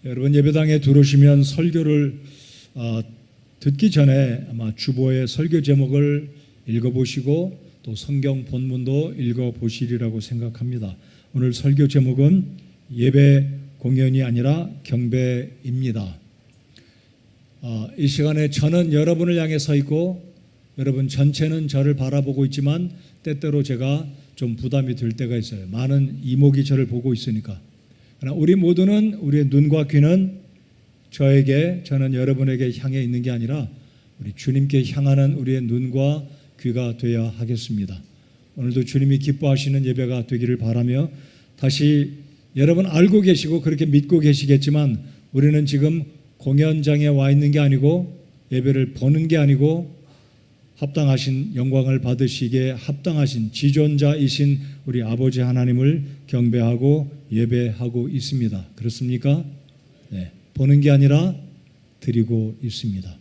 여러분 예배당에 들어오시면 설교를 듣기 전에 아마 주보의 설교 제목을 읽어보시고 또 성경 본문도 읽어보시리라고 생각합니다. 오늘 설교 제목은 예배 공연이 아니라 경배입니다. 이 시간에 저는 여러분을 향해 서 있고 여러분 전체는 저를 바라보고 있지만 때때로 제가 좀 부담이 될 때가 있어요. 많은 이목이 저를 보고 있으니까. 그러나 우리 모두는 우리의 눈과 귀는 저는 여러분에게 향해 있는 게 아니라 우리 주님께 향하는 우리의 눈과 귀가 되어야 하겠습니다. 오늘도 주님이 기뻐하시는 예배가 되기를 바라며 다시 여러분 알고 계시고 그렇게 믿고 계시겠지만 우리는 지금 공연장에 와 있는 게 아니고 예배를 보는 게 아니고 합당하신 영광을 받으시기에 합당하신 지존자이신 우리 아버지 하나님을 경배하고 예배하고 있습니다. 그렇습니까? 네, 보는 게 아니라 드리고 있습니다.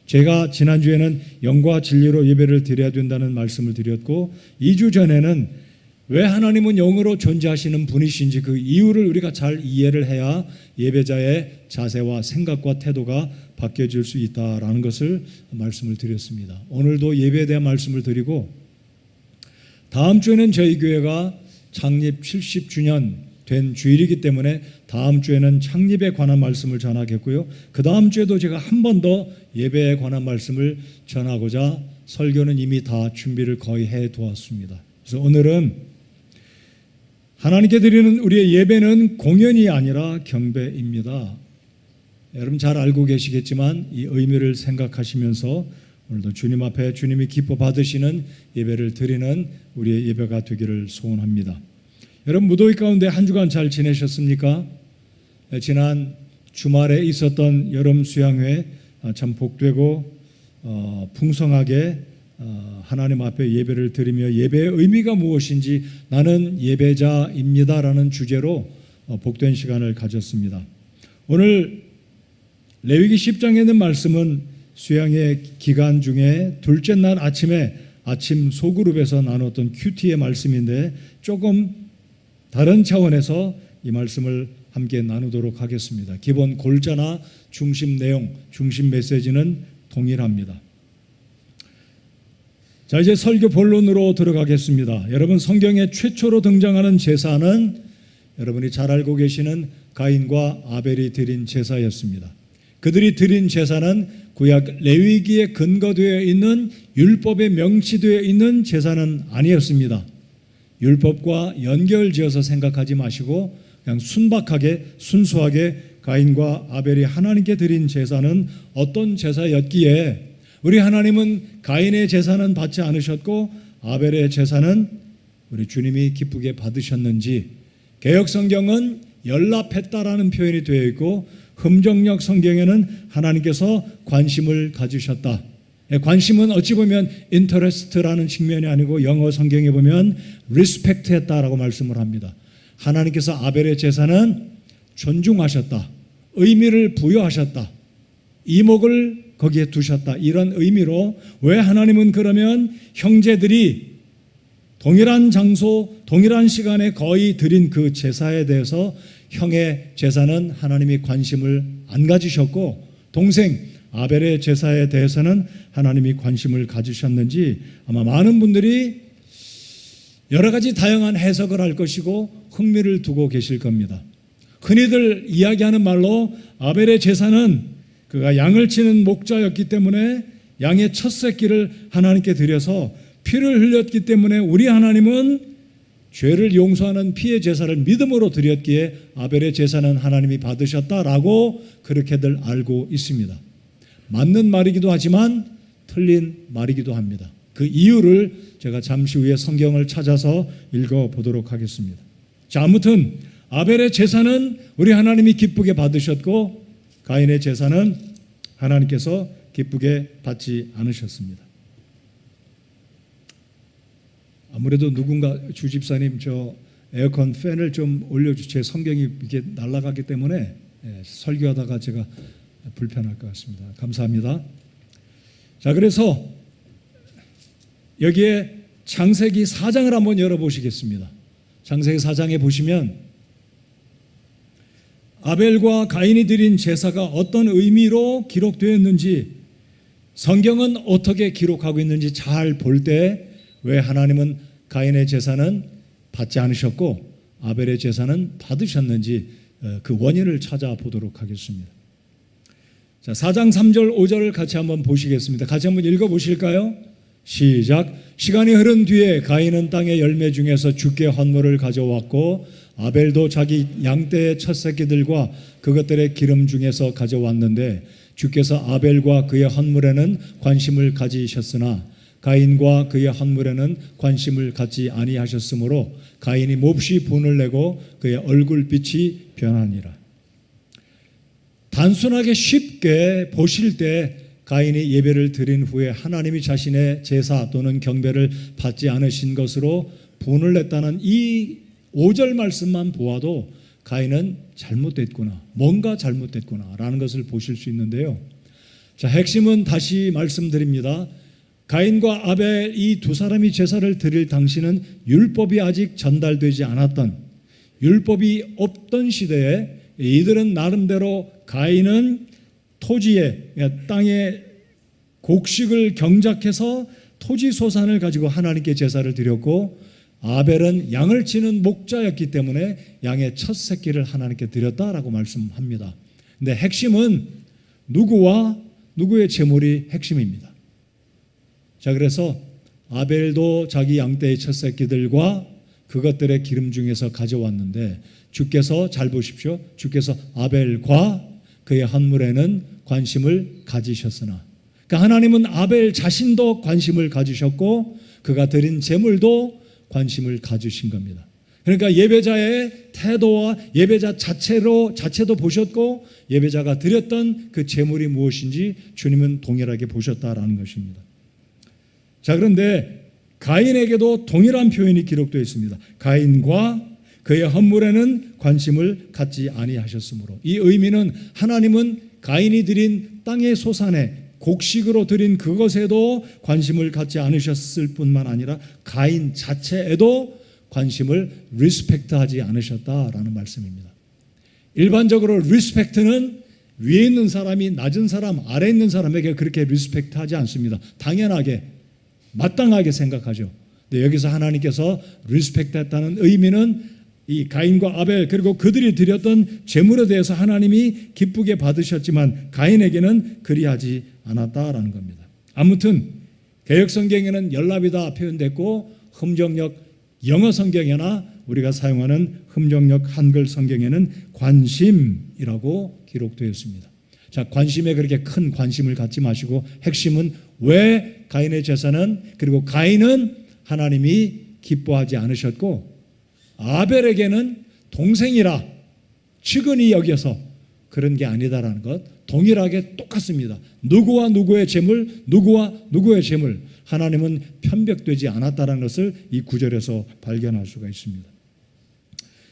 제가 지난주에는 영과 진리로 예배를 드려야 된다는 말씀을 드렸고 2주 전에는 왜 하나님은 영으로 존재하시는 분이신지 그 이유를 우리가 잘 이해를 해야 예배자의 자세와 생각과 태도가 바뀌어질 수 있다라는 것을 말씀을 드렸습니다. 오늘도 예배에 대한 말씀을 드리고 다음 주에는 저희 교회가 창립 70주년 된 주일이기 때문에 다음 주에는 창립에 관한 말씀을 전하겠고요. 그 다음 주에도 제가 한 번 더 예배에 관한 말씀을 전하고자 설교는 이미 다 준비를 거의 해두었습니다. 그래서 오늘은 하나님께 드리는 우리의 예배는 공연이 아니라 경배입니다. 여러분 잘 알고 계시겠지만 이 의미를 생각하시면서 오늘도 주님 앞에 주님이 기뻐 받으시는 예배를 드리는 우리의 예배가 되기를 소원합니다. 여러분 무더위 가운데 한 주간 잘 지내셨습니까? 지난 주말에 있었던 여름 수양회 참 복되고 풍성하게 하나님 앞에 예배를 드리며 예배의 의미가 무엇인지 나는 예배자입니다라는 주제로 복된 시간을 가졌습니다. 오늘 레위기 10장에 있는 말씀은 수양회 기간 중에 둘째 날 아침에 아침 소그룹에서 나눴던 큐티의 말씀인데 조금 다른 차원에서 이 말씀을 함께 나누도록 하겠습니다. 기본 골자나 중심 내용, 중심 메시지는 동일합니다. 자, 이제 설교 본론으로 들어가겠습니다. 여러분 성경에 최초로 등장하는 제사는 여러분이 잘 알고 계시는 가인과 아벨이 드린 제사였습니다. 그들이 드린 제사는 구약 레위기에 근거되어 있는 율법에 명시되어 있는 제사는 아니었습니다. 율법과 연결지어서 생각하지 마시고 그냥 순박하게 순수하게 가인과 아벨이 하나님께 드린 제사는 어떤 제사였기에 우리 하나님은 가인의 제사는 받지 않으셨고 아벨의 제사는 우리 주님이 기쁘게 받으셨는지 개역성경은 연락했다라는 표현이 되어 있고 흠정역 성경에는 하나님께서 관심을 가지셨다. 관심은 어찌 보면 interest라는 측면이 아니고 영어 성경에 보면 respect했다라고 말씀을 합니다. 하나님께서 아벨의 제사는 존중하셨다. 의미를 부여하셨다. 이목을 거기에 두셨다. 이런 의미로 왜 하나님은 그러면 형제들이 동일한 장소, 동일한 시간에 거의 드린 그 제사에 대해서 형의 제사는 하나님이 관심을 안 가지셨고 동생 아벨의 제사에 대해서는 하나님이 관심을 가지셨는지 아마 많은 분들이 여러 가지 다양한 해석을 할 것이고 흥미를 두고 계실 겁니다. 흔히들 이야기하는 말로 아벨의 제사는 그가 양을 치는 목자였기 때문에 양의 첫 새끼를 하나님께 드려서 피를 흘렸기 때문에 우리 하나님은 죄를 용서하는 피의 제사를 믿음으로 드렸기에 아벨의 제사는 하나님이 받으셨다라고 그렇게들 알고 있습니다. 맞는 말이기도 하지만 틀린 말이기도 합니다. 그 이유를 제가 잠시 후에 성경을 찾아서 읽어보도록 하겠습니다. 자, 아무튼 아벨의 제사는 우리 하나님이 기쁘게 받으셨고 가인의 제사는 하나님께서 기쁘게 받지 않으셨습니다. 아무래도 누군가 주집사님 저 에어컨 팬을 좀 올려주세요. 성경이 이게 날아가기 때문에 설교하다가 제가 불편할 것 같습니다. 감사합니다. 자, 그래서 여기에 창세기 4장을 한번 열어보시겠습니다. 창세기 4장에 보시면 아벨과 가인이 드린 제사가 어떤 의미로 기록되었는지, 성경은 어떻게 기록하고 있는지 잘 볼 때 왜 하나님은 가인의 제사는 받지 않으셨고 아벨의 제사는 받으셨는지 그 원인을 찾아보도록 하겠습니다. 자, 4장 3절 5절을 같이 한번 보시겠습니다. 같이 한번 읽어보실까요? 시작. 시간이 흐른 뒤에 가인은 땅의 열매 중에서 주께 헌물을 가져왔고 아벨도 자기 양떼의 첫 새끼들과 그것들의 기름 중에서 가져왔는데 주께서 아벨과 그의 헌물에는 관심을 가지셨으나 가인과 그의 헌물에는 관심을 갖지 아니하셨으므로 가인이 몹시 분을 내고 그의 얼굴빛이 변하니라. 단순하게 쉽게 보실 때 가인이 예배를 드린 후에 하나님이 자신의 제사 또는 경배를 받지 않으신 것으로 분을 냈다는 이 5절 말씀만 보아도 가인은 잘못됐구나, 뭔가 잘못됐구나 라는 것을 보실 수 있는데요. 자, 핵심은 다시 말씀드립니다. 가인과 아벨 이 두 사람이 제사를 드릴 당시는 율법이 아직 전달되지 않았던, 율법이 없던 시대에 이들은 나름대로 가인은 토지에, 땅에 곡식을 경작해서 토지 소산을 가지고 하나님께 제사를 드렸고 아벨은 양을 치는 목자였기 때문에 양의 첫 새끼를 하나님께 드렸다라고 말씀합니다. 근데 핵심은 누구와 누구의 제물이 핵심입니다. 자, 그래서 아벨도 자기 양떼의 첫 새끼들과 그것들의 기름 중에서 가져왔는데 주께서, 잘 보십시오, 주께서 아벨과 그의 헌물에는 관심을 가지셨으나, 그러니까 하나님은 아벨 자신도 관심을 가지셨고 그가 드린 제물도 관심을 가지신 겁니다. 그러니까 예배자의 태도와 예배자 자체도 보셨고 예배자가 드렸던 그 제물이 무엇인지 주님은 동일하게 보셨다라는 것입니다. 자, 그런데 가인에게도 동일한 표현이 기록되어 있습니다. 가인과 그의 헌물에는 관심을 갖지 아니하셨으므로, 이 의미는 하나님은 가인이 드린 땅의 소산에 곡식으로 드린 그것에도 관심을 갖지 않으셨을 뿐만 아니라 가인 자체에도 관심을 리스펙트하지 않으셨다라는 말씀입니다. 일반적으로 리스펙트는 위에 있는 사람이 낮은 사람, 아래 있는 사람에게 그렇게 리스펙트하지 않습니다. 당연하게, 마땅하게 생각하죠. 근데 여기서 하나님께서 리스펙트했다는 의미는 이 가인과 아벨 그리고 그들이 드렸던 제물에 대해서 하나님이 기쁘게 받으셨지만 가인에게는 그리하지 않았다라는 겁니다. 아무튼 개역성경에는 연랍이다 표현됐고 흠정역 영어 성경이나 우리가 사용하는 흠정역 한글 성경에는 관심이라고 기록되어 있습니다. 자, 관심에 그렇게 큰 관심을 갖지 마시고 핵심은 왜 가인의 제사는, 그리고 가인은 하나님이 기뻐하지 않으셨고 아벨에게는 동생이라 측은히 여겨서 그런 게 아니다라는 것, 동일하게 똑같습니다. 누구와 누구의 제물, 누구와 누구의 제물, 하나님은 편벽되지 않았다는 것을 이 구절에서 발견할 수가 있습니다.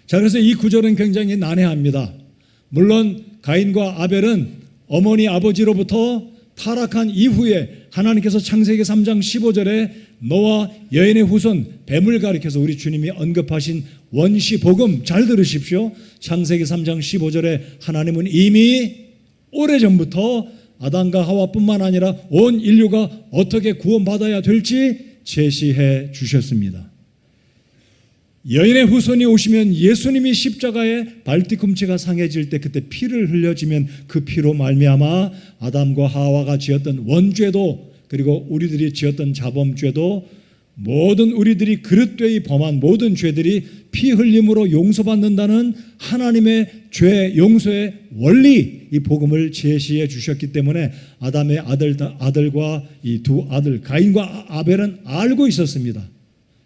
자, 그래서 이 구절은 굉장히 난해합니다. 물론 가인과 아벨은 어머니 아버지로부터 타락한 이후에 하나님께서 창세기 3장 15절에 너와 여인의 후손, 뱀을 가리켜서 우리 주님이 언급하신 원시 복음, 잘 들으십시오. 창세기 3장 15절에 하나님은 이미 오래전부터 아담과 하와뿐만 아니라 온 인류가 어떻게 구원받아야 될지 제시해 주셨습니다. 여인의 후손이 오시면 예수님이 십자가에 발뒤꿈치가 상해질 때 그때 피를 흘려지면 그 피로 말미암아 아담과 하와가 지었던 원죄도, 그리고 우리들이 지었던 자범죄도, 모든 우리들이 그릇되이 범한 모든 죄들이 피 흘림으로 용서받는다는 하나님의 죄 용서의 원리, 이 복음을 제시해 주셨기 때문에 아담의 아들과 이 두 아들 가인과 아벨은 알고 있었습니다.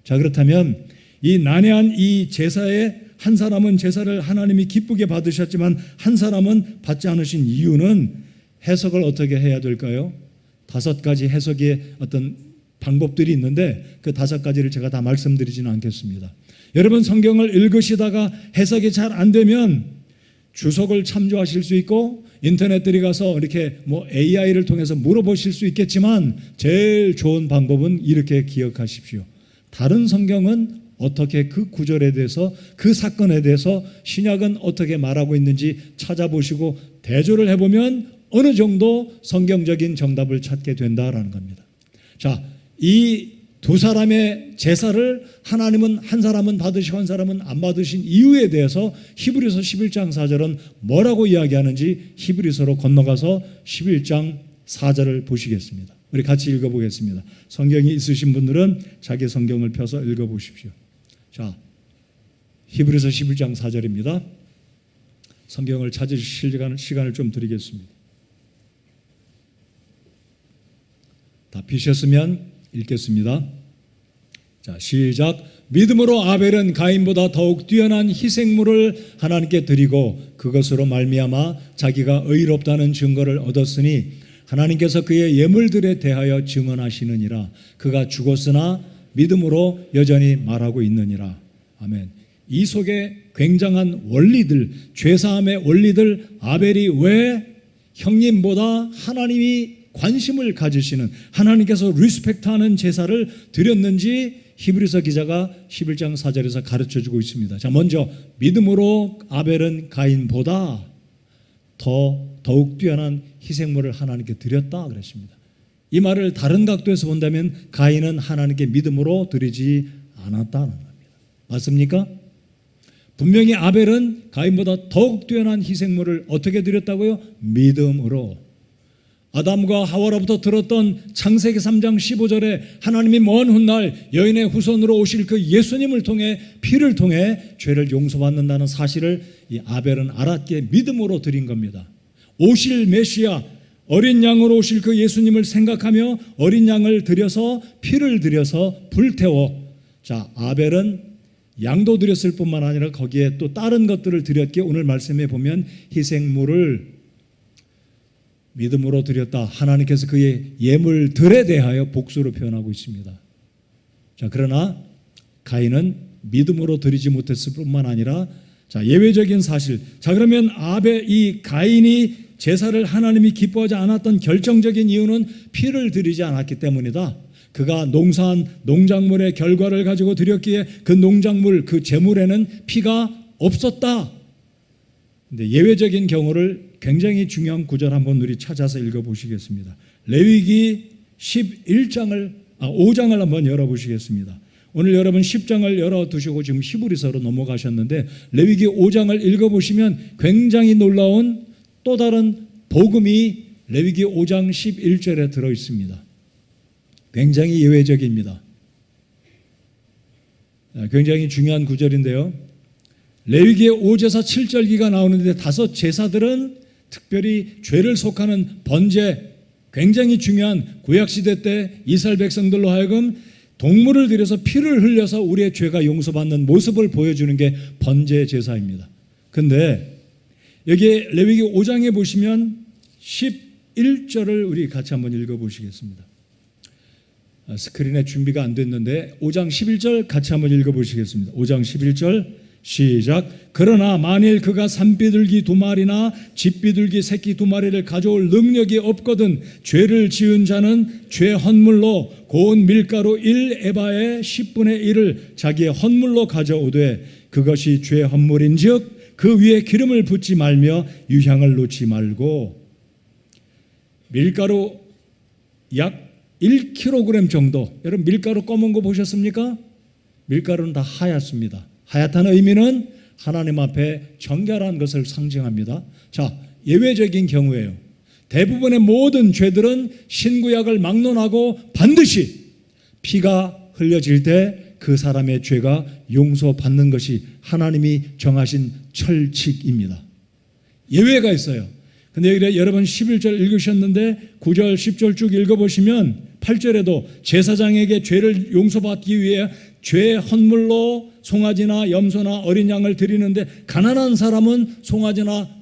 자, 그렇다면 이 난해한 이 제사에 한 사람은 제사를 하나님이 기쁘게 받으셨지만 한 사람은 받지 않으신 이유는 해석을 어떻게 해야 될까요? 5가지 해석의 어떤 방법들이 있는데 그 5가지를 제가 다 말씀드리지는 않겠습니다. 여러분 성경을 읽으시다가 해석이 잘 안 되면 주석을 참조하실 수 있고 인터넷 들어가서 이렇게 AI를 통해서 물어보실 수 있겠지만 제일 좋은 방법은 이렇게 기억하십시오. 다른 성경은 어떻게 그 구절에 대해서, 그 사건에 대해서 신약은 어떻게 말하고 있는지 찾아보시고 대조를 해보면 어느 정도 성경적인 정답을 찾게 된다라는 겁니다. 자, 이 두 사람의 제사를 하나님은 한 사람은 받으시고 한 사람은 안 받으신 이유에 대해서 히브리서 11장 4절은 뭐라고 이야기하는지 히브리서로 건너가서 11장 4절을 보시겠습니다. 우리 같이 읽어보겠습니다. 성경이 있으신 분들은 자기 성경을 펴서 읽어보십시오. 자, 히브리서 11장 4절입니다. 성경을 찾으실 시간을 좀 드리겠습니다. 다 피셨으면 읽겠습니다. 자, 시작. 믿음으로 아벨은 가인보다 더욱 뛰어난 희생물을 하나님께 드리고 그것으로 말미암아 자기가 의롭다는 증거를 얻었으니 하나님께서 그의 예물들에 대하여 증언하시느니라. 그가 죽었으나 믿음으로 여전히 말하고 있느니라. 아멘. 이 속에 굉장한 원리들, 죄사함의 원리들, 아벨이 왜 형님보다 하나님이 관심을 가지시는, 하나님께서 리스펙트하는 제사를 드렸는지 히브리서 기자가 11장 4절에서 가르쳐주고 있습니다. 자, 먼저 믿음으로 아벨은 가인보다 더욱 뛰어난 희생물을 하나님께 드렸다 그랬습니다. 이 말을 다른 각도에서 본다면 가인은 하나님께 믿음으로 드리지 않았다는 겁니다. 맞습니까? 분명히 아벨은 가인보다 더욱 뛰어난 희생물을 어떻게 드렸다고요? 믿음으로. 아담과 하와로부터 들었던 창세기 3장 15절에 하나님이 먼 훗날 여인의 후손으로 오실 그 예수님을 통해, 피를 통해 죄를 용서받는다는 사실을 이 아벨은 알았기에 믿음으로 드린 겁니다. 오실 메시아, 어린 양으로 오실 그 예수님을 생각하며 어린 양을 드려서, 피를 드려서 불태워. 자, 아벨은 양도 드렸을 뿐만 아니라 거기에 또 다른 것들을 드렸기에 오늘 말씀에 보면 희생물을 믿음으로 드렸다. 하나님께서 그의 예물들에 대하여 복수로 표현하고 있습니다. 자, 그러나 가인은 믿음으로 드리지 못했을 뿐만 아니라, 자, 예외적인 사실. 자, 그러면 이 가인이 제사를 하나님이 기뻐하지 않았던 결정적인 이유는 피를 드리지 않았기 때문이다. 그가 농사한 농작물의 결과를 가지고 드렸기에 그 농작물, 그 제물에는 피가 없었다. 근데 예외적인 경우를, 굉장히 중요한 구절 한번 우리 찾아서 읽어보시겠습니다. 레위기 5장을 한번 열어보시겠습니다. 오늘 여러분 10장을 열어두시고 지금 히브리서로 넘어가셨는데 레위기 5장을 읽어보시면 굉장히 놀라운 또 다른 복음이 레위기 5장 11절에 들어있습니다. 굉장히 예외적입니다. 굉장히 중요한 구절인데요. 레위기의 5제사 7절기가 나오는데 5 제사들은 특별히 죄를 속하는 번제, 굉장히 중요한 구약시대 때 이스라엘 백성들로 하여금 동물을 들여서 피를 흘려서 우리의 죄가 용서받는 모습을 보여주는 게 번제 제사입니다. 그런데 여기 레위기 5장에 보시면 11절을 우리 같이 한번 읽어보시겠습니다. 스크린에 준비가 안 됐는데 5장 11절 같이 한번 읽어보시겠습니다. 5장 11절 시작. 그러나 만일 그가 산비둘기 2마리나 집비둘기 새끼 2마리를 가져올 능력이 없거든 죄를 지은 자는 죄 헌물로 고운 밀가루 1에바의 10분의 1을 자기의 헌물로 가져오되 그것이 죄 헌물인즉 그 위에 기름을 붓지 말며 유향을 놓지 말고. 밀가루 약 1kg 정도. 여러분 밀가루 검은 거 보셨습니까? 밀가루는 다 하얗습니다. 하얗다는 의미는 하나님 앞에 정결한 것을 상징합니다. 자, 예외적인 경우에요. 대부분의 모든 죄들은 신구약을 막론하고 반드시 피가 흘려질 때 그 사람의 죄가 용서받는 것이 하나님이 정하신 철칙입니다. 예외가 있어요. 근데 여기 여러분 11절 읽으셨는데 9절 10절 쭉 읽어보시면 8절에도 제사장에게 죄를 용서받기 위해 죄 헌물로 송아지나 염소나 어린 양을 드리는데 가난한 사람은 송아지나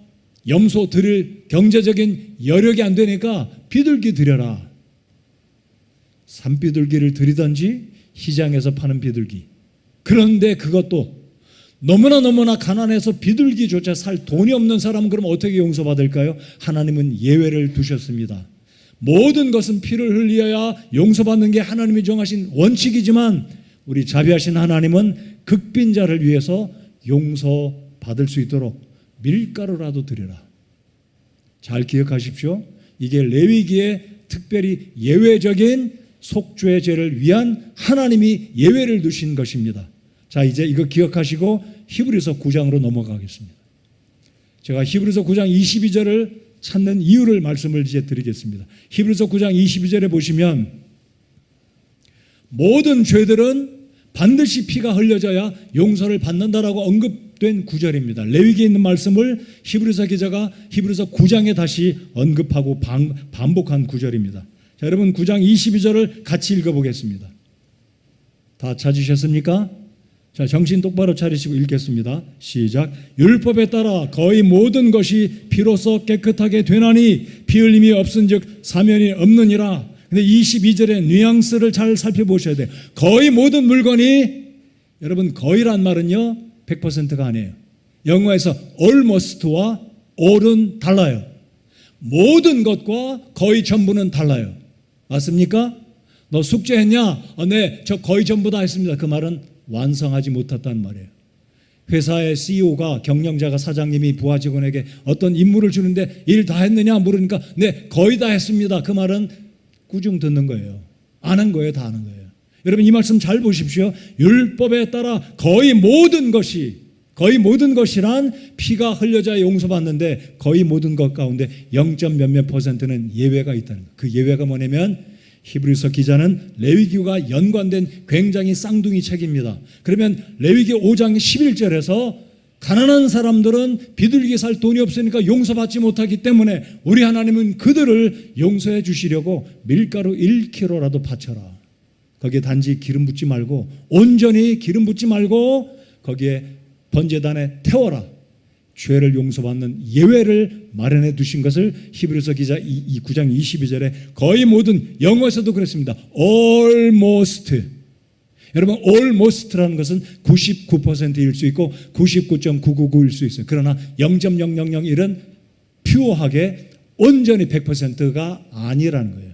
염소 드릴 경제적인 여력이 안 되니까 비둘기 드려라. 산비둘기를 드리든지 시장에서 파는 비둘기. 그런데 그것도 너무나 가난해서 비둘기조차 살 돈이 없는 사람은 그럼 어떻게 용서받을까요? 하나님은 예외를 두셨습니다. 모든 것은 피를 흘려야 용서받는 게 하나님이 정하신 원칙이지만 우리 자비하신 하나님은 극빈자를 위해서 용서받을 수 있도록 밀가루라도 드려라. 잘 기억하십시오. 이게 레위기에 특별히 예외적인 속죄 죄를 위한 하나님이 예외를 두신 것입니다. 자, 이제 이거 기억하시고 히브리서 9장으로 넘어가겠습니다. 제가 히브리서 9장 22절을 찾는 이유를 말씀을 이제 드리겠습니다. 히브리서 9장 22절에 보시면 모든 죄들은 반드시 피가 흘려져야 용서를 받는다라고 언급된 구절입니다. 레위기에 있는 말씀을 히브리서 기자가 히브리서 9장에 다시 언급하고 반복한 구절입니다. 자, 여러분 9장 22절을 같이 읽어보겠습니다. 다 찾으셨습니까? 자, 정신 똑바로 차리시고 읽겠습니다. 시작. 율법에 따라 거의 모든 것이 피로써 깨끗하게 되나니 피 흘림이 없은즉 사면이 없느니라. 근데 22절의 뉘앙스를 잘 살펴보셔야 돼요. 거의 모든 물건이, 여러분 거의란 말은요 100%가 아니에요. 영어에서 almost와 all은 달라요. 모든 것과 거의 전부는 달라요. 맞습니까? 너 숙제했냐? 네, 저 거의 전부 다 했습니다. 그 말은 완성하지 못했다는 말이에요. 회사의 CEO가, 경영자가, 사장님이 부하 직원에게 어떤 임무를 주는데 일 다 했느냐 물으니까 네, 거의 다 했습니다. 그 말은 꾸중 듣는 거예요. 안 한 거예요. 다 하는 거예요. 여러분 이 말씀 잘 보십시오. 율법에 따라 거의 모든 것이란 피가 흘려져야 용서받는데 거의 모든 것 가운데 0. 몇몇 %는 예외가 있다는 거예요. 그 예외가 뭐냐면 히브리서 기자는 레위기와 연관된 굉장히 쌍둥이 책입니다. 그러면 레위기 5장 11절에서 가난한 사람들은 비둘기 살 돈이 없으니까 용서받지 못하기 때문에 우리 하나님은 그들을 용서해 주시려고 밀가루 1kg라도 바쳐라. 거기에 단지 기름 붓지 말고, 온전히 기름 붓지 말고 거기에 번제단에 태워라. 죄를 용서받는 예외를 마련해 두신 것을 히브리서 기자 9장 22절에 거의 모든, 영어에서도 그랬습니다. almost. 여러분 almost라는 것은 99%일 수 있고 99.999일 수 있어요. 그러나 0.0001은 퓨어하게 온전히 100%가 아니라는 거예요.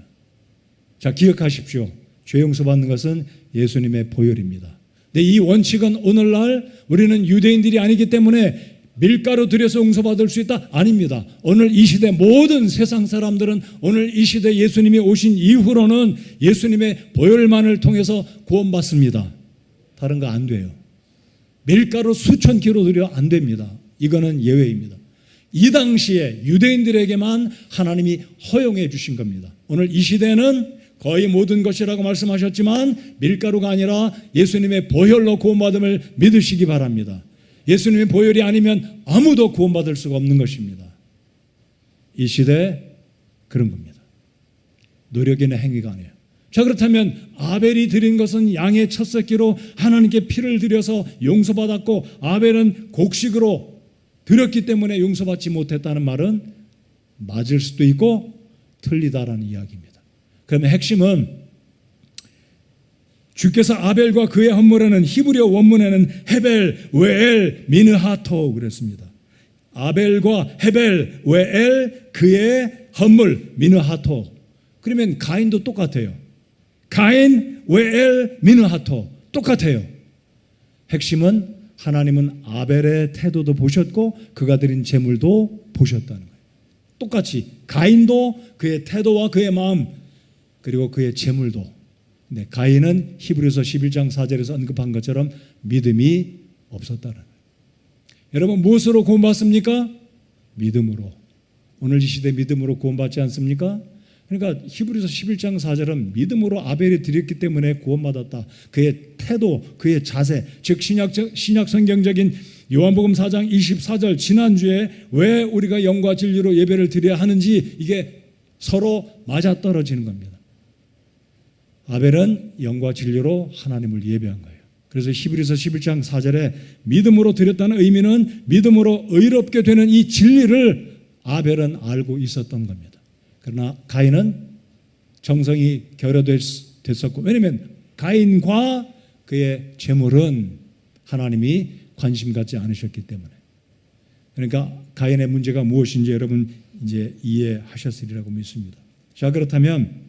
자, 기억하십시오. 죄 용서받는 것은 예수님의 보혈입니다. 근데 이 원칙은 오늘날 우리는 유대인들이 아니기 때문에 밀가루 들여서 용서받을 수 있다? 아닙니다. 오늘 이 시대 모든 세상 사람들은 오늘 이 시대 예수님이 오신 이후로는 예수님의 보혈만을 통해서 구원받습니다. 다른 거 안 돼요. 밀가루 수천 킬로 들여 안 됩니다. 이거는 예외입니다. 이 당시에 유대인들에게만 하나님이 허용해 주신 겁니다. 오늘 이 시대는 거의 모든 것이라고 말씀하셨지만 밀가루가 아니라 예수님의 보혈로 구원받음을 믿으시기 바랍니다. 예수님의 보혈이 아니면 아무도 구원받을 수가 없는 것입니다. 이 시대에 그런 겁니다. 노력이나 행위가 아니에요. 자, 그렇다면 아벨이 드린 것은 양의 첫 새끼로 하나님께 피를 드려서 용서받았고 아벨은 곡식으로 드렸기 때문에 용서받지 못했다는 말은 맞을 수도 있고 틀리다라는 이야기입니다. 그러면 핵심은 주께서 아벨과 그의 헌물에는 히브리어 원문에는 헤벨, 웨엘, 미느하토 그랬습니다. 아벨과 헤벨, 웨엘, 그의 헌물, 미느하토. 그러면 가인도 똑같아요. 가인, 웨엘, 미느하토 똑같아요. 핵심은 하나님은 아벨의 태도도 보셨고 그가 드린 제물도 보셨다는 거예요. 똑같이 가인도 그의 태도와 그의 마음 그리고 그의 제물도. 네, 가인은 히브리서 11장 4절에서 언급한 것처럼 믿음이 없었다는 거예요. 여러분 무엇으로 구원받습니까? 믿음으로. 오늘 이 시대 믿음으로 구원받지 않습니까? 그러니까 히브리서 11장 4절은 믿음으로 아벨이 드렸기 때문에 구원받았다. 그의 태도, 그의 자세, 즉 신약 성경적인 요한복음 4장 24절 지난주에 왜 우리가 영과 진리로 예배를 드려야 하는지 이게 서로 맞아떨어지는 겁니다. 아벨은 영과 진리로 하나님을 예배한 거예요. 그래서 히브리서 11장 4절에 믿음으로 드렸다는 의미는 믿음으로 의롭게 되는 이 진리를 아벨은 알고 있었던 겁니다. 그러나 가인은 정성이 결여됐었고, 왜냐하면 가인과 그의 제물은 하나님이 관심 갖지 않으셨기 때문에. 그러니까 가인의 문제가 무엇인지 여러분 이제 이해하셨으리라고 믿습니다. 자, 그렇다면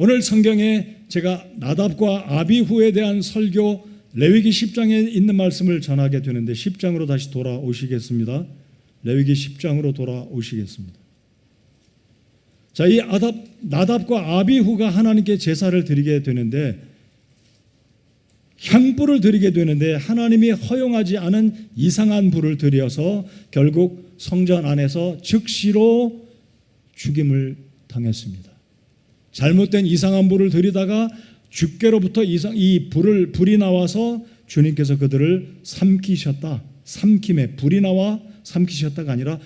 오늘 성경에 제가 나답과 아비후에 대한 설교 레위기 10장에 있는 말씀을 전하게 되는데 10장으로 다시 돌아오시겠습니다. 레위기 10장으로 돌아오시겠습니다. 자, 이 나답과 아비후가 하나님께 제사를 드리게 되는데 향불을 드리게 되는데 하나님이 허용하지 않은 이상한 불을 들여서 결국 성전 안에서 즉시로 죽임을 당했습니다. 잘못된 이상한 불을 들이다가 주께로부터 이 불이 나와서 주님께서 그들을 삼키셨다. 삼킴에 불이 나와 삼키셨다가 아니라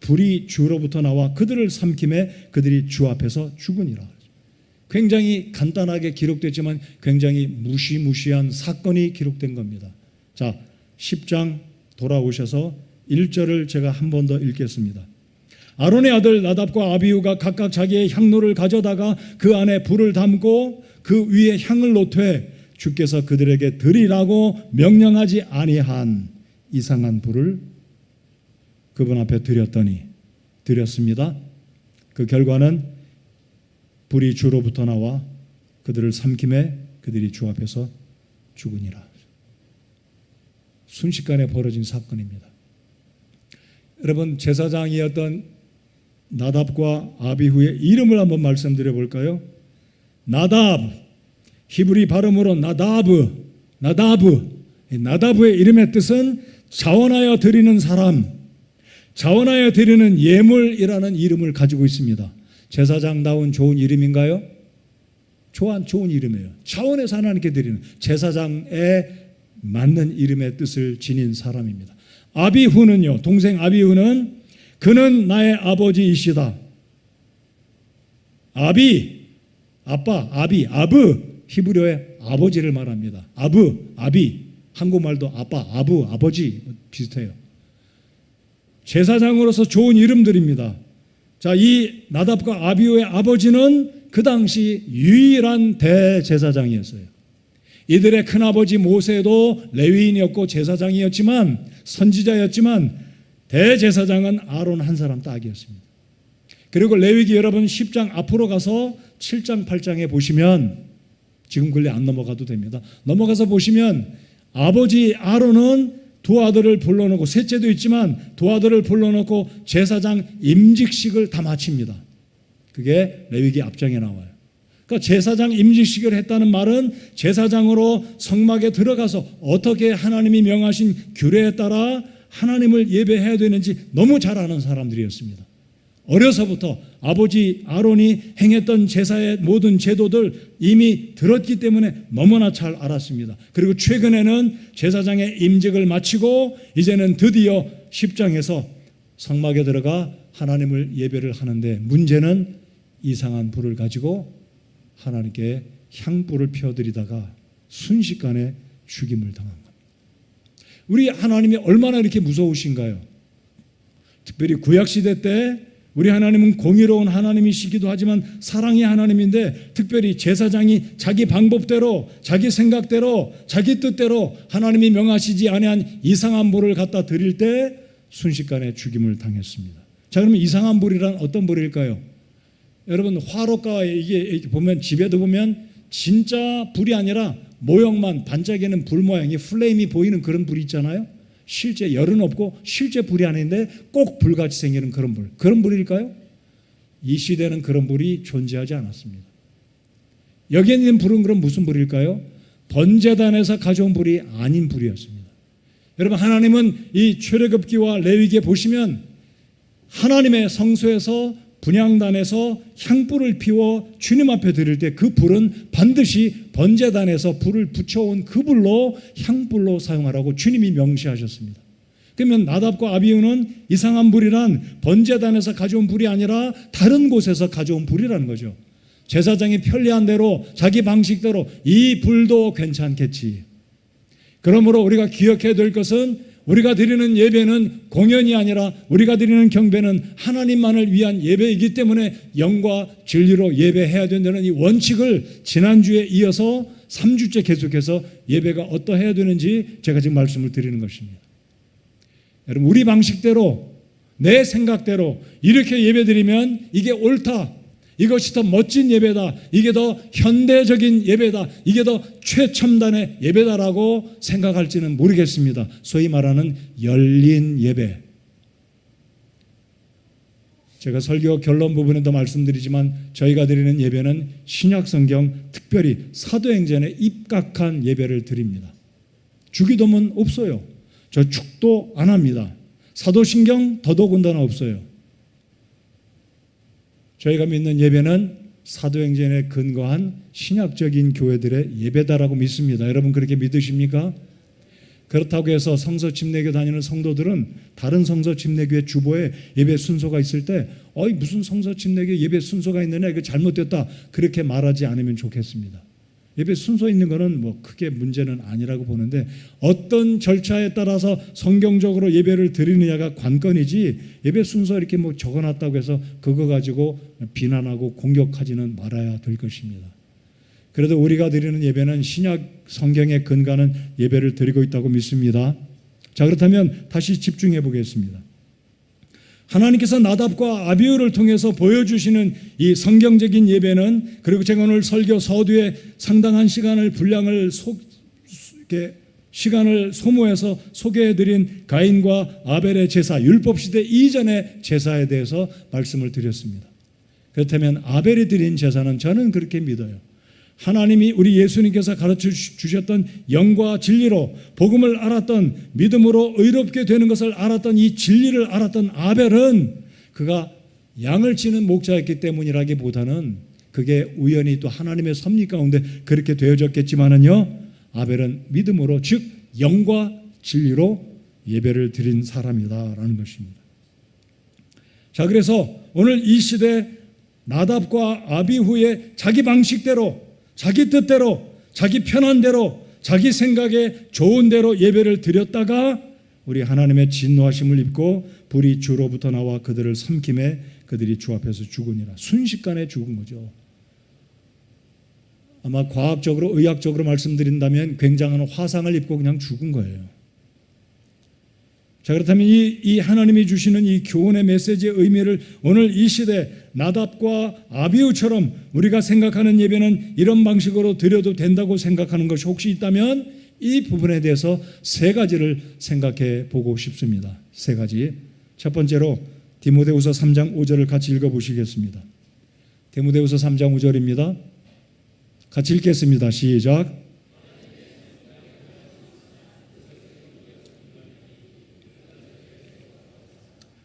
불이 주로부터 나와 그들을 삼킴에 그들이 주 앞에서 죽으니라. 굉장히 간단하게 기록됐지만 굉장히 무시무시한 사건이 기록된 겁니다. 자, 10장 돌아오셔서 1절을 제가 한 번 더 읽겠습니다. 아론의 아들 나답과 아비후가 각각 자기의 향로를 가져다가 그 안에 불을 담고 그 위에 향을 놓되 주께서 그들에게 드리라고 명령하지 아니한 이상한 불을 그분 앞에 드렸습니다. 그 결과는 불이 주로부터 나와 그들을 삼킴에 그들이 주 앞에서 죽으니라. 순식간에 벌어진 사건입니다. 여러분, 제사장이었던 나답과 아비후의 이름을 한번 말씀드려 볼까요? 나답, 히브리 발음으로 나다브의 이름의 뜻은 자원하여 드리는 사람, 자원하여 드리는 예물이라는 이름을 가지고 있습니다. 제사장다운 좋은 이름인가요? 좋은 이름이에요. 자원해서 하나님께 드리는 제사장에 맞는 이름의 뜻을 지닌 사람입니다. 아비후는요, 동생 아비후는 그는 나의 아버지이시다. 아브, 히브리어의 아버지를 말합니다. 아비, 한국말도 아빠, 아버지 비슷해요. 제사장으로서 좋은 이름들입니다. 자, 이 나답과 아비후의 아버지는 그 당시 유일한 대제사장이었어요. 이들의 큰아버지 모세도 레위인이었고 제사장이었지만 선지자였지만 대제사장은 아론 한 사람 딱이었습니다. 그리고 레위기 여러분 10장 앞으로 가서 7장 8장에 보시면 지금 글리 안 넘어가도 됩니다. 넘어가서 보시면 아버지 아론은 두 아들을 불러놓고 셋째도 있지만 두 아들을 불러놓고 제사장 임직식을 다 마칩니다. 그게 레위기 앞장에 나와요. 그러니까 제사장 임직식을 했다는 말은 제사장으로 성막에 들어가서 어떻게 하나님이 명하신 규례에 따라 하나님을 예배해야 되는지 너무 잘 아는 사람들이었습니다. 어려서부터 아버지 아론이 행했던 제사의 모든 제도들 이미 들었기 때문에 너무나 잘 알았습니다. 그리고 최근에는 제사장의 임직을 마치고 이제는 드디어 10장에서 성막에 들어가 하나님을 예배를 하는데 문제는 이상한 불을 가지고 하나님께 향불을 피워드리다가 순식간에 죽임을 당한 겁니다. 우리 하나님이 얼마나 이렇게 무서우신가요? 특별히 구약시대 때 우리 하나님은 공의로운 하나님이시기도 하지만 사랑의 하나님인데 특별히 제사장이 자기 방법대로 자기 생각대로 자기 뜻대로 하나님이 명하시지 아니한 이상한 불을 갖다 드릴 때 순식간에 죽임을 당했습니다. 자, 그러면 이상한 불이란 어떤 불일까요? 여러분, 화로가에 이게 보면 집에도 보면 진짜 불이 아니라 모형만 반짝이는 불 모양이 플레임이 보이는 그런 불이 있잖아요. 실제 열은 없고 실제 불이 아닌데 꼭 불같이 생기는 그런 불일까요? 이 시대는 그런 불이 존재하지 않았습니다. 여기에 있는 불은 그럼 무슨 불일까요? 번제단에서 가져온 불이 아닌 불이었습니다. 여러분, 하나님은 이 출애굽기와 레위기에 보시면 하나님의 성소에서 분향단에서 향불을 피워 주님 앞에 드릴 때 그 불은 반드시 번제단에서 불을 붙여온 그 불로 향불로 사용하라고 주님이 명시하셨습니다. 그러면 나답과 아비후는 이상한 불이란 번제단에서 가져온 불이 아니라 다른 곳에서 가져온 불이라는 거죠. 제사장이 편리한 대로 자기 방식대로 이 불도 괜찮겠지. 그러므로 우리가 기억해야 될 것은 우리가 드리는 예배는 공연이 아니라 우리가 드리는 경배는 하나님만을 위한 예배이기 때문에 영과 진리로 예배해야 된다는 이 원칙을 지난주에 이어서 3주째 계속해서 예배가 어떠해야 되는지 제가 지금 말씀을 드리는 것입니다. 여러분, 우리 방식대로 내 생각대로 이렇게 예배드리면 이게 옳다, 이것이 더 멋진 예배다, 이게 더 현대적인 예배다, 이게 더 최첨단의 예배다라고 생각할지는 모르겠습니다. 소위 말하는 열린 예배. 제가 설교 결론 부분에도 말씀드리지만 저희가 드리는 예배는 신약성경, 특별히 사도행전에 입각한 예배를 드립니다. 주기도문 없어요. 저 축도 안 합니다. 사도신경 더더군다나 없어요. 저희가 믿는 예배는 사도행전에 근거한 신약적인 교회들의 예배다라고 믿습니다. 여러분 그렇게 믿으십니까? 그렇다고 해서 성서 침례교 다니는 성도들은 다른 성서 침례교의 주보에 예배 순서가 있을 때 무슨 성서 침례교 예배 순서가 있느냐, 이거 잘못됐다, 그렇게 말하지 않으면 좋겠습니다. 예배 순서 있는 거는 뭐 크게 문제는 아니라고 보는데 어떤 절차에 따라서 성경적으로 예배를 드리느냐가 관건이지, 예배 순서 이렇게 뭐 적어놨다고 해서 그거 가지고 비난하고 공격하지는 말아야 될 것입니다. 그래도 우리가 드리는 예배는 신약 성경에 근거하는 예배를 드리고 있다고 믿습니다. 자, 그렇다면 다시 집중해 보겠습니다. 하나님께서 나답과 아비후를 통해서 보여주시는 이 성경적인 예배는, 그리고 제가 오늘 설교 서두에 상당한 분량을 시간을 소모해서 소개해드린 가인과 아벨의 제사, 율법시대 이전의 제사에 대해서 말씀을 드렸습니다. 그렇다면 아벨이 드린 제사는 저는 그렇게 믿어요. 하나님이 우리 예수님께서 가르쳐 주셨던 영과 진리로 복음을 알았던, 믿음으로 의롭게 되는 것을 알았던, 이 진리를 알았던 아벨은 그가 양을 치는 목자였기 때문이라기보다는 그게 우연히 또 하나님의 섭리 가운데 그렇게 되어졌겠지만은요, 아벨은 믿음으로, 즉 영과 진리로 예배를 드린 사람이다라는 것입니다. 자, 그래서 오늘 이 시대 나답과 아비후의 자기 방식대로, 자기 뜻대로, 자기 편한 대로, 자기 생각에 좋은 대로 예배를 드렸다가 우리 하나님의 진노하심을 입고 불이 주로부터 나와 그들을 삼킴에 그들이 주 앞에서 죽으니라. 순식간에 죽은 거죠. 아마 과학적으로, 의학적으로 말씀드린다면 굉장한 화상을 입고 그냥 죽은 거예요. 자, 그렇다면 이 하나님이 주시는 이 교훈의 메시지의 의미를 오늘 이 시대 나답과 아비후처럼 우리가 생각하는 예배는 이런 방식으로 드려도 된다고 생각하는 것이 혹시 있다면 이 부분에 대해서 세 가지를 생각해 보고 싶습니다. 세 가지. 첫 번째로 디모데후서 3장 5절을 같이 읽어보시겠습니다. 디모데후서 3장 5절입니다. 같이 읽겠습니다. 시작.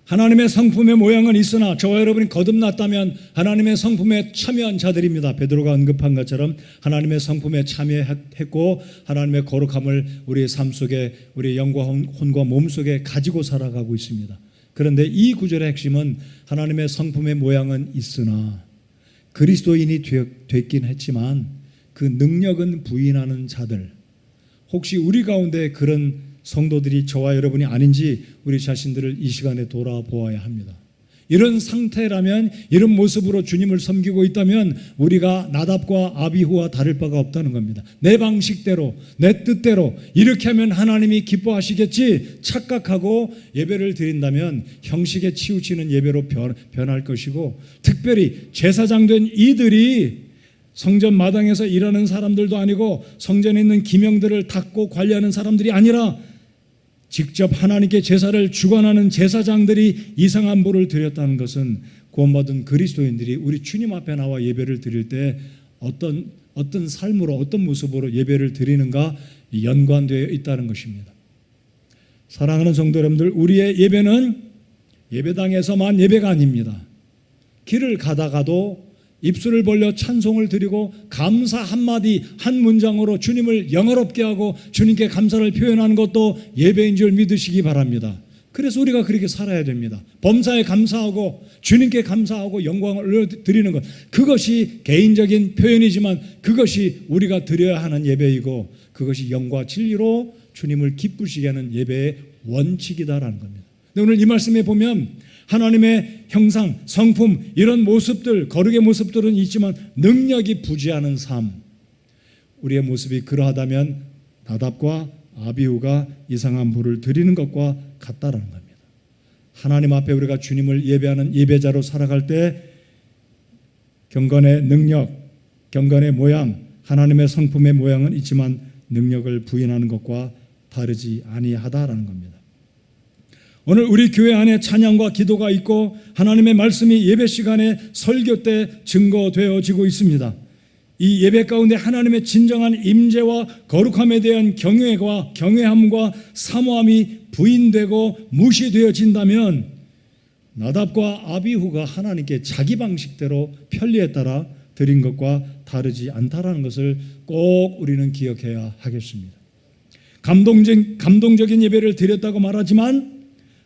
하나님의 성품의 모양은 있으나 저와 여러분이 거듭났다면 하나님의 성품에 참여한 자들입니다. 베드로가 언급한 것처럼 하나님의 성품에 참여했고 하나님의 거룩함을 우리의 삶 속에, 우리의 영과 혼과 몸 속에 가지고 살아가고 있습니다. 그런데 이 구절의 핵심은 하나님의 성품의 모양은 있으나 그리스도인이 됐긴 했지만 그 능력은 부인하는 자들, 혹시 우리 가운데 그런 성도들이 저와 여러분이 아닌지 우리 자신들을 이 시간에 돌아보아야 합니다. 이런 상태라면, 이런 모습으로 주님을 섬기고 있다면 우리가 나답과 아비후와 다를 바가 없다는 겁니다. 내 방식대로, 내 뜻대로 이렇게 하면 하나님이 기뻐하시겠지 착각하고 예배를 드린다면 형식에 치우치는 예배로 변할 것이고, 특별히 제사장 된 이들이 성전 마당에서 일하는 사람들도 아니고 성전에 있는 기명들을 닦고 관리하는 사람들이 아니라 직접 하나님께 제사를 주관하는 제사장들이 이상한 보를 드렸다는 것은 구원받은 그리스도인들이 우리 주님 앞에 나와 예배를 드릴 때 어떤 삶으로, 어떤 모습으로 예배를 드리는가 연관되어 있다는 것입니다. 사랑하는 성도 여러분들, 우리의 예배는 예배당에서만 예배가 아닙니다. 길을 가다가도 입술을 벌려 찬송을 드리고 감사 한마디 한 문장으로 주님을 영화롭게 하고 주님께 감사를 표현하는 것도 예배인 줄 믿으시기 바랍니다. 그래서 우리가 그렇게 살아야 됩니다. 범사에 감사하고 주님께 감사하고 영광을 드리는 것, 그것이 개인적인 표현이지만 그것이 우리가 드려야 하는 예배이고 그것이 영과 진리로 주님을 기쁘시게 하는 예배의 원칙이다라는 겁니다. 근데 오늘 이 말씀에 보면 하나님의 형상, 성품, 이런 모습들, 거룩의 모습들은 있지만 능력이 부재하는 삶, 우리의 모습이 그러하다면 나답과 아비후가 이상한 부를 드리는 것과 같다라는 겁니다. 하나님 앞에 우리가 주님을 예배하는 예배자로 살아갈 때 경건의 능력, 경건의 모양, 하나님의 성품의 모양은 있지만 능력을 부인하는 것과 다르지 아니하다라는 겁니다. 오늘 우리 교회 안에 찬양과 기도가 있고 하나님의 말씀이 예배 시간에 설교 때 증거되어지고 있습니다. 이 예배 가운데 하나님의 진정한 임재와 거룩함에 대한 경외함과 사모함이 부인되고 무시되어진다면 나답과 아비후가 하나님께 자기 방식대로 편리에 따라 드린 것과 다르지 않다라는 것을 꼭 우리는 기억해야 하겠습니다. 감동적인 예배를 드렸다고 말하지만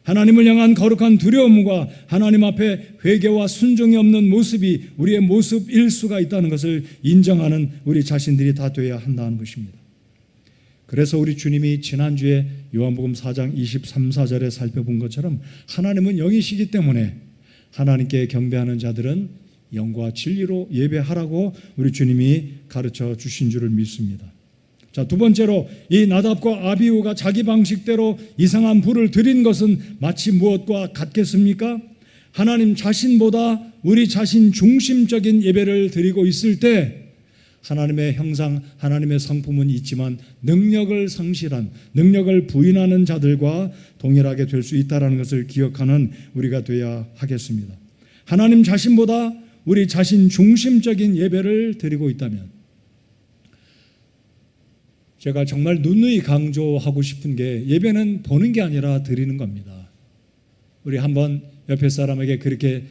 하나님을 향한 거룩한 두려움과 하나님 앞에 회개와 순종이 없는 모습이 우리의 모습일 수가 있다는 것을 인정하는 우리 자신들이 다 되어야 한다는 것입니다. 그래서 우리 주님이 지난주에 요한복음 4장 23, 24절에 살펴본 것처럼 하나님은 영이시기 때문에 하나님께 경배하는 자들은 영과 진리로 예배하라고 우리 주님이 가르쳐 주신 줄을 믿습니다. 자, 두 번째로 이 나답과 아비후가 자기 방식대로 이상한 불을 드린 것은 마치 무엇과 같겠습니까? 하나님 자신보다 우리 자신 중심적인 예배를 드리고 있을 때 하나님의 형상, 하나님의 성품은 있지만 능력을 상실한, 능력을 부인하는 자들과 동일하게 될 수 있다는 것을 기억하는 우리가 되어야 하겠습니다. 하나님 자신보다 우리 자신 중심적인 예배를 드리고 있다면 제가 정말 누누이 강조하고 싶은 게 예배는 보는 게 아니라 드리는 겁니다. 우리 한번 옆에 사람에게 그렇게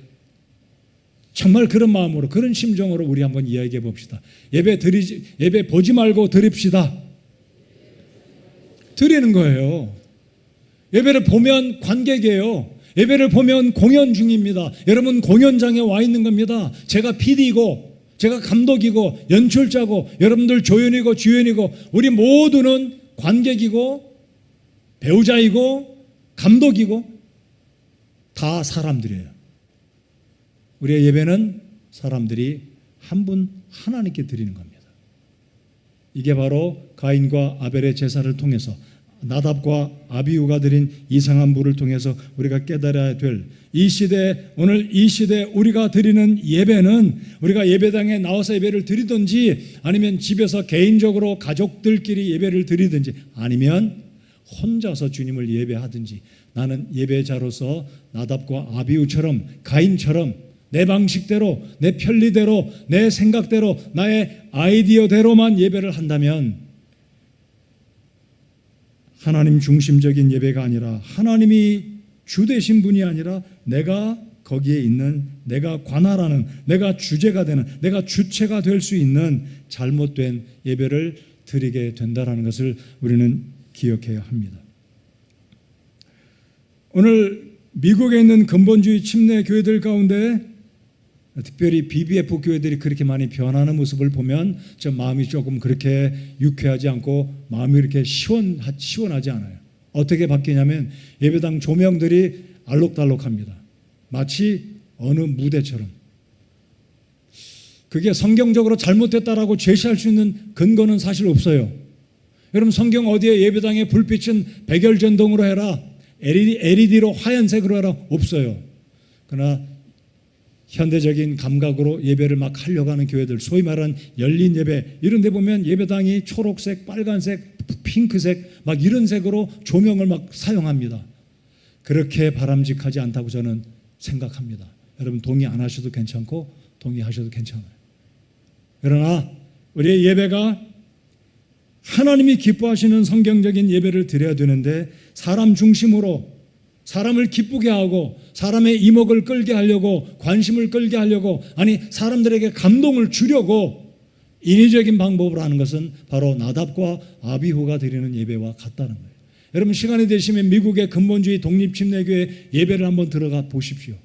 정말 그런 마음으로 그런 심정으로 우리 한번 이야기해 봅시다. 예배 보지 말고 드립시다. 드리는 거예요. 예배를 보면 관객이에요. 예배를 보면 공연 중입니다. 여러분 공연장에 와 있는 겁니다. 제가 PD이고 제가 감독이고 연출자고 여러분들 조연이고 주연이고 우리 모두는 관객이고 배우자이고 감독이고 다 사람들이에요. 우리의 예배는 사람들이 한 분 하나님께 드리는 겁니다. 이게 바로 가인과 아벨의 제사를 통해서 나답과 아비후가 드린 이상한 불을 통해서 우리가 깨달아야 될 이 시대, 오늘 이 시대 우리가 드리는 예배는 우리가 예배당에 나와서 예배를 드리든지 아니면 집에서 개인적으로 가족들끼리 예배를 드리든지 아니면 혼자서 주님을 예배하든지 나는 예배자로서 나답과 아비후처럼 가인처럼 내 방식대로 내 편리대로 내 생각대로 나의 아이디어대로만 예배를 한다면 하나님 중심적인 예배가 아니라 하나님이 주 되신 분이 아니라 내가 거기에 있는 내가 관할하는 내가 주제가 되는 내가 주체가 될 수 있는 잘못된 예배를 드리게 된다는 것을 우리는 기억해야 합니다. 오늘 미국에 있는 근본주의 침례 교회들 가운데 특별히 BBF 교회들이 그렇게 많이 변하는 모습을 보면 저 마음이 조금 그렇게 유쾌하지 않고 마음이 이렇게 시원하지 않아요. 어떻게 바뀌냐면 예배당 조명들이 알록달록합니다. 마치 어느 무대처럼. 그게 성경적으로 잘못됐다라고 제시할 수 있는 근거는 사실 없어요. 여러분 성경 어디에 예배당의 불빛은 백열전등으로 해라 LED로 하얀색으로 해라 없어요. 그러나 현대적인 감각으로 예배를 막 하려고 하는 교회들 소위 말하는 열린 예배 이런 데 보면 예배당이 초록색, 빨간색, 핑크색 막 이런 색으로 조명을 막 사용합니다. 그렇게 바람직하지 않다고 저는 생각합니다. 여러분 동의 안 하셔도 괜찮고 동의하셔도 괜찮아요. 그러나 우리의 예배가 하나님이 기뻐하시는 성경적인 예배를 드려야 되는데 사람 중심으로 사람을 기쁘게 하고 사람의 이목을 끌게 하려고 관심을 끌게 하려고 아니 사람들에게 감동을 주려고 인위적인 방법으로 하는 것은 바로 나답과 아비후가 드리는 예배와 같다는 거예요. 여러분 시간이 되시면 미국의 근본주의 독립침례교회 예배를 한번 들어가 보십시오.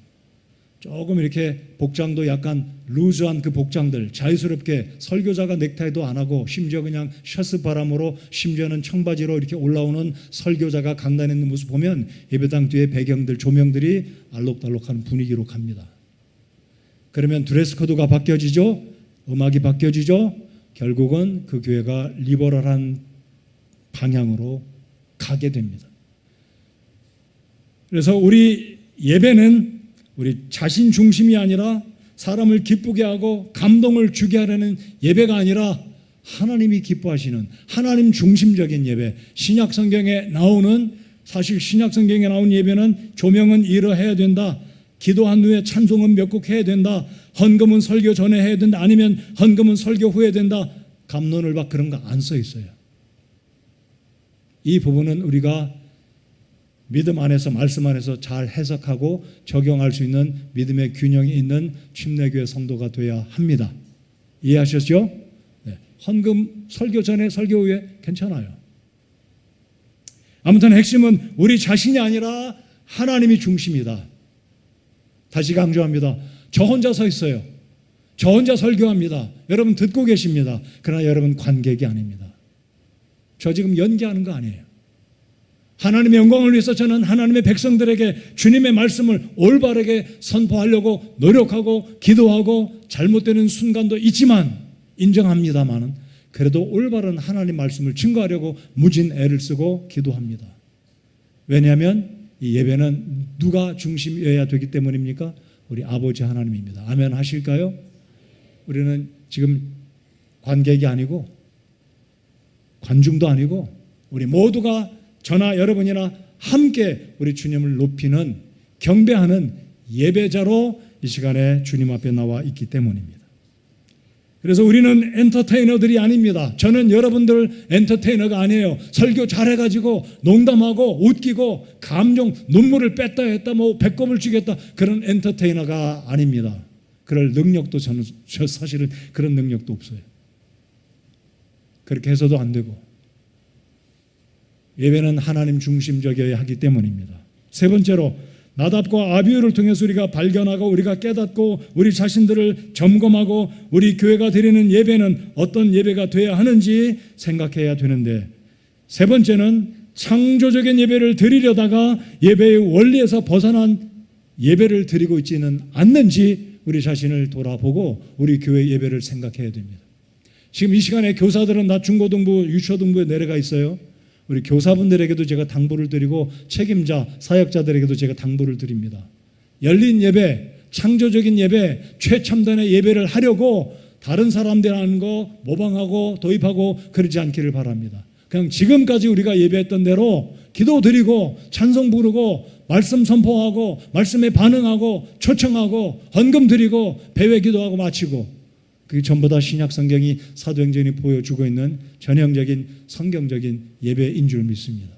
조금 이렇게 복장도 약간 루즈한 그 복장들 자유스럽게 설교자가 넥타이도 안 하고 심지어 그냥 셔츠 바람으로 심지어는 청바지로 이렇게 올라오는 설교자가 강단에 있는 모습 보면 예배당 뒤에 배경들 조명들이 알록달록한 분위기로 갑니다. 그러면 드레스 코드가 바뀌어지죠. 음악이 바뀌어지죠. 결국은 그 교회가 리버럴한 방향으로 가게 됩니다. 그래서 우리 예배는 우리 자신 중심이 아니라 사람을 기쁘게 하고 감동을 주게 하려는 예배가 아니라 하나님이 기뻐하시는 하나님 중심적인 예배. 신약 성경에 나오는, 사실 신약 성경에 나온 예배는 조명은 이러해야 된다, 기도한 후에 찬송은 몇 곡 해야 된다, 헌금은 설교 전에 해야 된다, 아니면 헌금은 설교 후에 된다, 감론을 박 그런 거 안 써 있어요. 이 부분은 우리가 믿음 안에서, 말씀 안에서 잘 해석하고 적용할 수 있는 믿음의 균형이 있는 침례교회 성도가 되어야 합니다. 이해하셨죠? 네. 헌금 설교 전에 설교 후에 괜찮아요. 아무튼 핵심은 우리 자신이 아니라 하나님이 중심이다. 다시 강조합니다. 저 혼자 서 있어요. 저 혼자 설교합니다. 여러분 듣고 계십니다. 그러나 여러분 관객이 아닙니다. 저 지금 연기하는 거 아니에요. 하나님의 영광을 위해서 저는 하나님의 백성들에게 주님의 말씀을 올바르게 선포하려고 노력하고 기도하고 잘못되는 순간도 있지만 인정합니다만은 그래도 올바른 하나님 말씀을 증거하려고 무진 애를 쓰고 기도합니다. 왜냐하면 이 예배는 누가 중심이어야 되기 때문입니까? 우리 아버지 하나님입니다. 아멘 하실까요? 우리는 지금 관객이 아니고 관중도 아니고 우리 모두가 저나 여러분이나 함께 우리 주님을 높이는, 경배하는 예배자로 이 시간에 주님 앞에 나와 있기 때문입니다. 그래서 우리는 엔터테이너들이 아닙니다. 저는 여러분들 엔터테이너가 아니에요. 설교 잘해가지고 농담하고 웃기고 감정, 눈물을 뺐다 했다, 뭐 배꼽을 쥐겠다, 그런 엔터테이너가 아닙니다. 그럴 능력도 저 사실은 그런 능력도 없어요. 그렇게 해서도 안 되고 예배는 하나님 중심적이어야 하기 때문입니다. 세 번째로 나답과 아비후를 통해서 우리가 발견하고 우리가 깨닫고 우리 자신들을 점검하고 우리 교회가 드리는 예배는 어떤 예배가 되어야 하는지 생각해야 되는데, 세 번째는 창조적인 예배를 드리려다가 예배의 원리에서 벗어난 예배를 드리고 있지는 않는지 우리 자신을 돌아보고 우리 교회 예배를 생각해야 됩니다. 지금 이 시간에 교사들은 낮 중고등부 유초등부에 내려가 있어요. 우리 교사분들에게도 제가 당부를 드리고 책임자, 사역자들에게도 제가 당부를 드립니다. 열린 예배, 창조적인 예배, 최첨단의 예배를 하려고 다른 사람들 하는 거 모방하고 도입하고 그러지 않기를 바랍니다. 그냥 지금까지 우리가 예배했던 대로 기도 드리고 찬송 부르고 말씀 선포하고 말씀에 반응하고 초청하고 헌금 드리고 배회 기도하고 마치고, 그게 전부 다 신약 성경이 사도행전이 보여주고 있는 전형적인 성경적인 예배인 줄 믿습니다.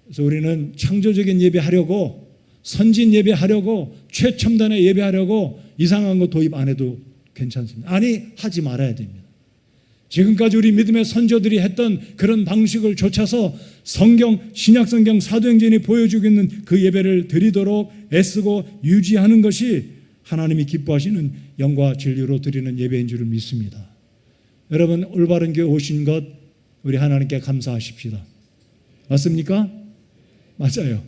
그래서 우리는 창조적인 예배하려고, 선진 예배하려고, 최첨단의 예배하려고 이상한 거 도입 안 해도 괜찮습니다. 아니, 하지 말아야 됩니다. 지금까지 우리 믿음의 선조들이 했던 그런 방식을 좇아서 신약 성경 사도행전이 보여주고 있는 그 예배를 드리도록 애쓰고 유지하는 것이 하나님이 기뻐하시는 영과 진리로 드리는 예배인 줄을 믿습니다. 여러분, 올바른 교회 오신 것 우리 하나님께 감사하십시다. 맞습니까? 맞아요.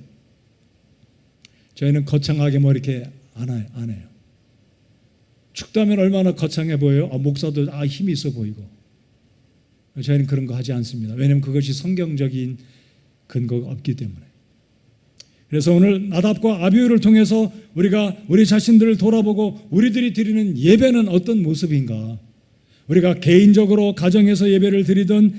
저희는 거창하게 뭐 이렇게 안 해요. 축도하면 얼마나 거창해 보여요? 목사도 힘이 있어 보이고. 저희는 그런 거 하지 않습니다. 왜냐하면 그것이 성경적인 근거가 없기 때문에. 그래서 오늘 나답과 아비후를 통해서 우리가 우리 자신들을 돌아보고 우리들이 드리는 예배는 어떤 모습인가? 우리가 개인적으로 가정에서 예배를 드리든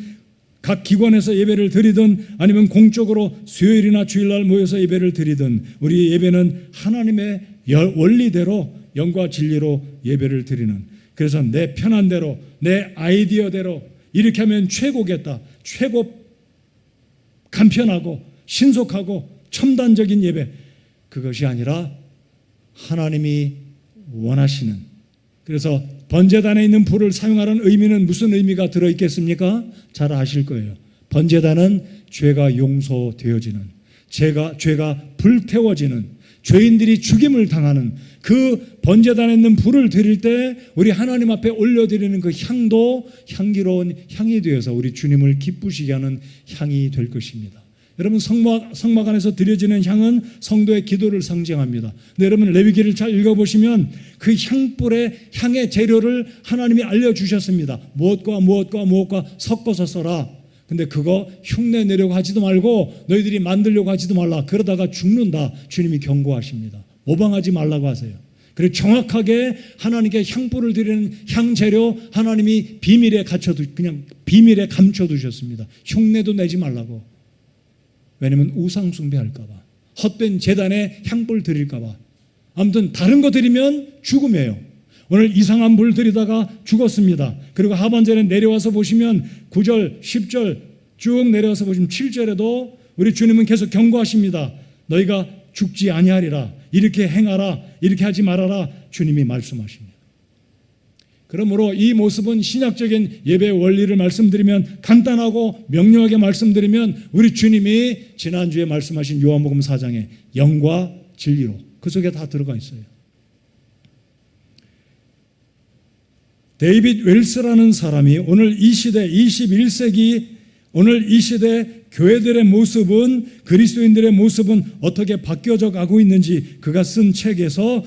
각 기관에서 예배를 드리든 아니면 공적으로 수요일이나 주일날 모여서 예배를 드리든 우리의 예배는 하나님의 원리대로 영과 진리로 예배를 드리는, 그래서 내 편한 대로 내 아이디어대로 이렇게 하면 최고겠다, 최고 간편하고 신속하고 첨단적인 예배, 그것이 아니라 하나님이 원하시는, 그래서 번제단에 있는 불을 사용하라는 의미는 무슨 의미가 들어있겠습니까? 잘 아실 거예요. 번제단은 죄가 용서되어지는, 죄가 불태워지는, 죄인들이 죽임을 당하는 그 번제단에 있는 불을 드릴 때 우리 하나님 앞에 올려드리는 그 향도 향기로운 향이 되어서 우리 주님을 기쁘시게 하는 향이 될 것입니다. 여러분, 성막 안에서 드려지는 향은 성도의 기도를 상징합니다. 근데 여러분, 레위기를 잘 읽어보시면 그 향의 재료를 하나님이 알려주셨습니다. 무엇과 섞어서 써라. 근데 그거 흉내 내려고 하지도 말고 너희들이 만들려고 하지도 말라. 그러다가 죽는다. 주님이 경고하십니다. 모방하지 말라고 하세요. 그리고 정확하게 하나님께 향불을 드리는 향재료 하나님이 비밀에 그냥 비밀에 감춰두셨습니다. 흉내도 내지 말라고. 왜냐하면 우상 숭배할까 봐. 헛된 제단에 향불 드릴까 봐. 아무튼 다른 거 드리면 죽음이에요. 오늘 이상한 불 드리다가 죽었습니다. 그리고 하반절에 내려와서 보시면 9절, 10절 쭉 내려와서 보시면 7절에도 우리 주님은 계속 경고하십니다. 너희가 죽지 아니하리라. 이렇게 행하라. 이렇게 하지 말아라. 주님이 말씀하십니다. 그러므로 이 모습은 신약적인 예배 원리를 말씀드리면 간단하고 명료하게 말씀드리면 우리 주님이 지난주에 말씀하신 요한복음 4장에 영과 진리로 그 속에 다 들어가 있어요. 데이빗 웰스라는 사람이 오늘 이 시대 21세기 오늘 이 시대 교회들의 모습은 그리스도인들의 모습은 어떻게 바뀌어져 가고 있는지 그가 쓴 책에서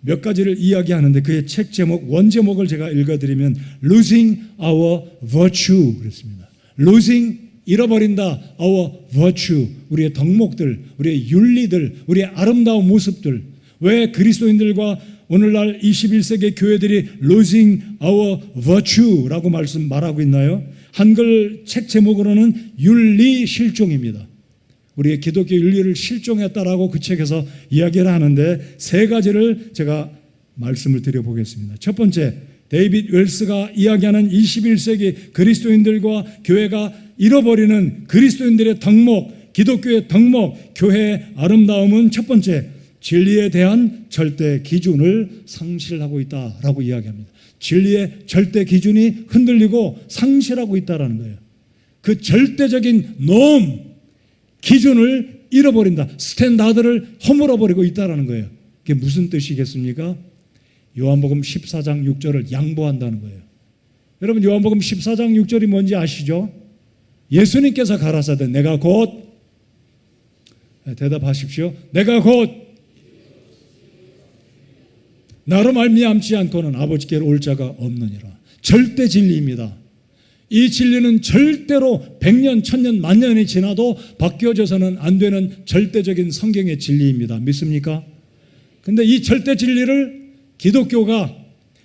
몇 가지를 이야기하는데 그의 책 제목 원제목을 제가 읽어드리면 Losing Our Virtue 그랬습니다. Losing 잃어버린다 Our Virtue 우리의 덕목들 우리의 윤리들 우리의 아름다운 모습들 왜 그리스도인들과 오늘날 21세기 교회들이 Losing Our Virtue라고 말하고 있나요? 한글 책 제목으로는 윤리 실종입니다. 우리의 기독교 윤리를 실종했다라고 그 책에서 이야기를 하는데 세 가지를 제가 말씀을 드려보겠습니다. 첫 번째, 데이빗 웰스가 이야기하는 21세기 그리스도인들과 교회가 잃어버리는 그리스도인들의 덕목, 기독교의 덕목, 교회의 아름다움은 첫 번째, 진리에 대한 절대 기준을 상실하고 있다라고 이야기합니다. 진리의 절대 기준이 흔들리고 상실하고 있다는 거예요. 그 절대적인 norm, 기준을 잃어버린다. 스탠다드를 허물어버리고 있다는 거예요. 그게 무슨 뜻이겠습니까? 요한복음 14장 6절을 양보한다는 거예요. 여러분 요한복음 14장 6절이 뭔지 아시죠? 예수님께서 가라사대 내가 곧 대답하십시오. 내가 곧 나로 말미암지 않고는 아버지께로 올 자가 없느니라. 절대 진리입니다. 이 진리는 절대로 100년, 1000년, 만년이 지나도 바뀌어져서는 안 되는 절대적인 성경의 진리입니다. 믿습니까? 근데 이 절대 진리를 기독교가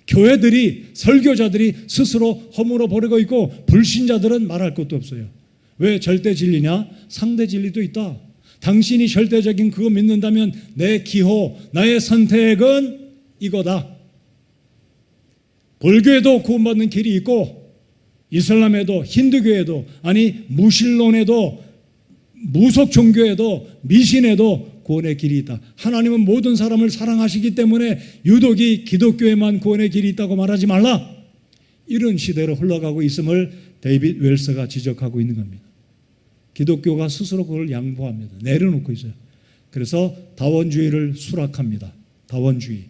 교회들이 설교자들이 스스로 허물어 버리고 있고 불신자들은 말할 것도 없어요. 왜 절대 진리냐? 상대 진리도 있다. 당신이 절대적인 그거 믿는다면 내 기호, 나의 선택은 이거다. 불교에도 구원받는 길이 있고 이슬람에도 힌두교에도 아니 무신론에도 무속 종교에도 미신에도 구원의 길이 있다. 하나님은 모든 사람을 사랑하시기 때문에 유독이 기독교에만 구원의 길이 있다고 말하지 말라. 이런 시대로 흘러가고 있음을 데이빗 웰스가 지적하고 있는 겁니다. 기독교가 스스로 그걸 양보합니다. 내려놓고 있어요. 그래서 다원주의를 수락합니다. 다원주의.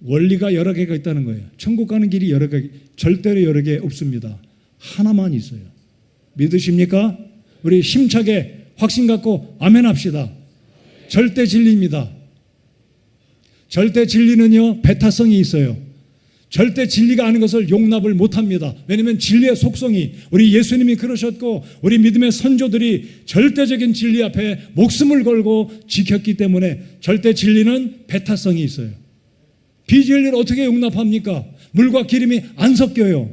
원리가 여러 개가 있다는 거예요. 천국 가는 길이 여러 개, 절대로 여러 개 없습니다. 하나만 있어요. 믿으십니까? 우리 힘차게 확신 갖고 아멘 합시다. 절대 진리입니다. 절대 진리는요, 배타성이 있어요. 절대 진리가 아닌 것을 용납을 못합니다. 왜냐하면 진리의 속성이 우리 예수님이 그러셨고 우리 믿음의 선조들이 절대적인 진리 앞에 목숨을 걸고 지켰기 때문에 절대 진리는 배타성이 있어요. 비진리를 어떻게 용납합니까? 물과 기름이 안 섞여요.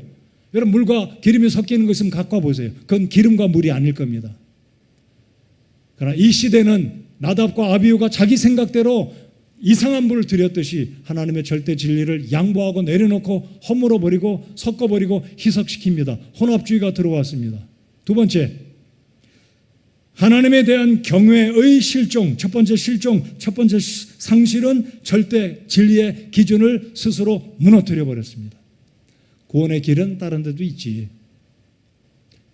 여러분 물과 기름이 섞이는 거 있으면 갖고 와보세요. 그건 기름과 물이 아닐 겁니다. 그러나 이 시대는 나답과 아비후가 자기 생각대로 이상한 불을 드렸듯이 하나님의 절대 진리를 양보하고 내려놓고 허물어버리고 섞어버리고 희석시킵니다. 혼합주의가 들어왔습니다. 두 번째, 하나님에 대한 경외의 실종, 첫 번째 실종, 첫 번째 상실은 절대 진리의 기준을 스스로 무너뜨려 버렸습니다. 구원의 길은 다른 데도 있지.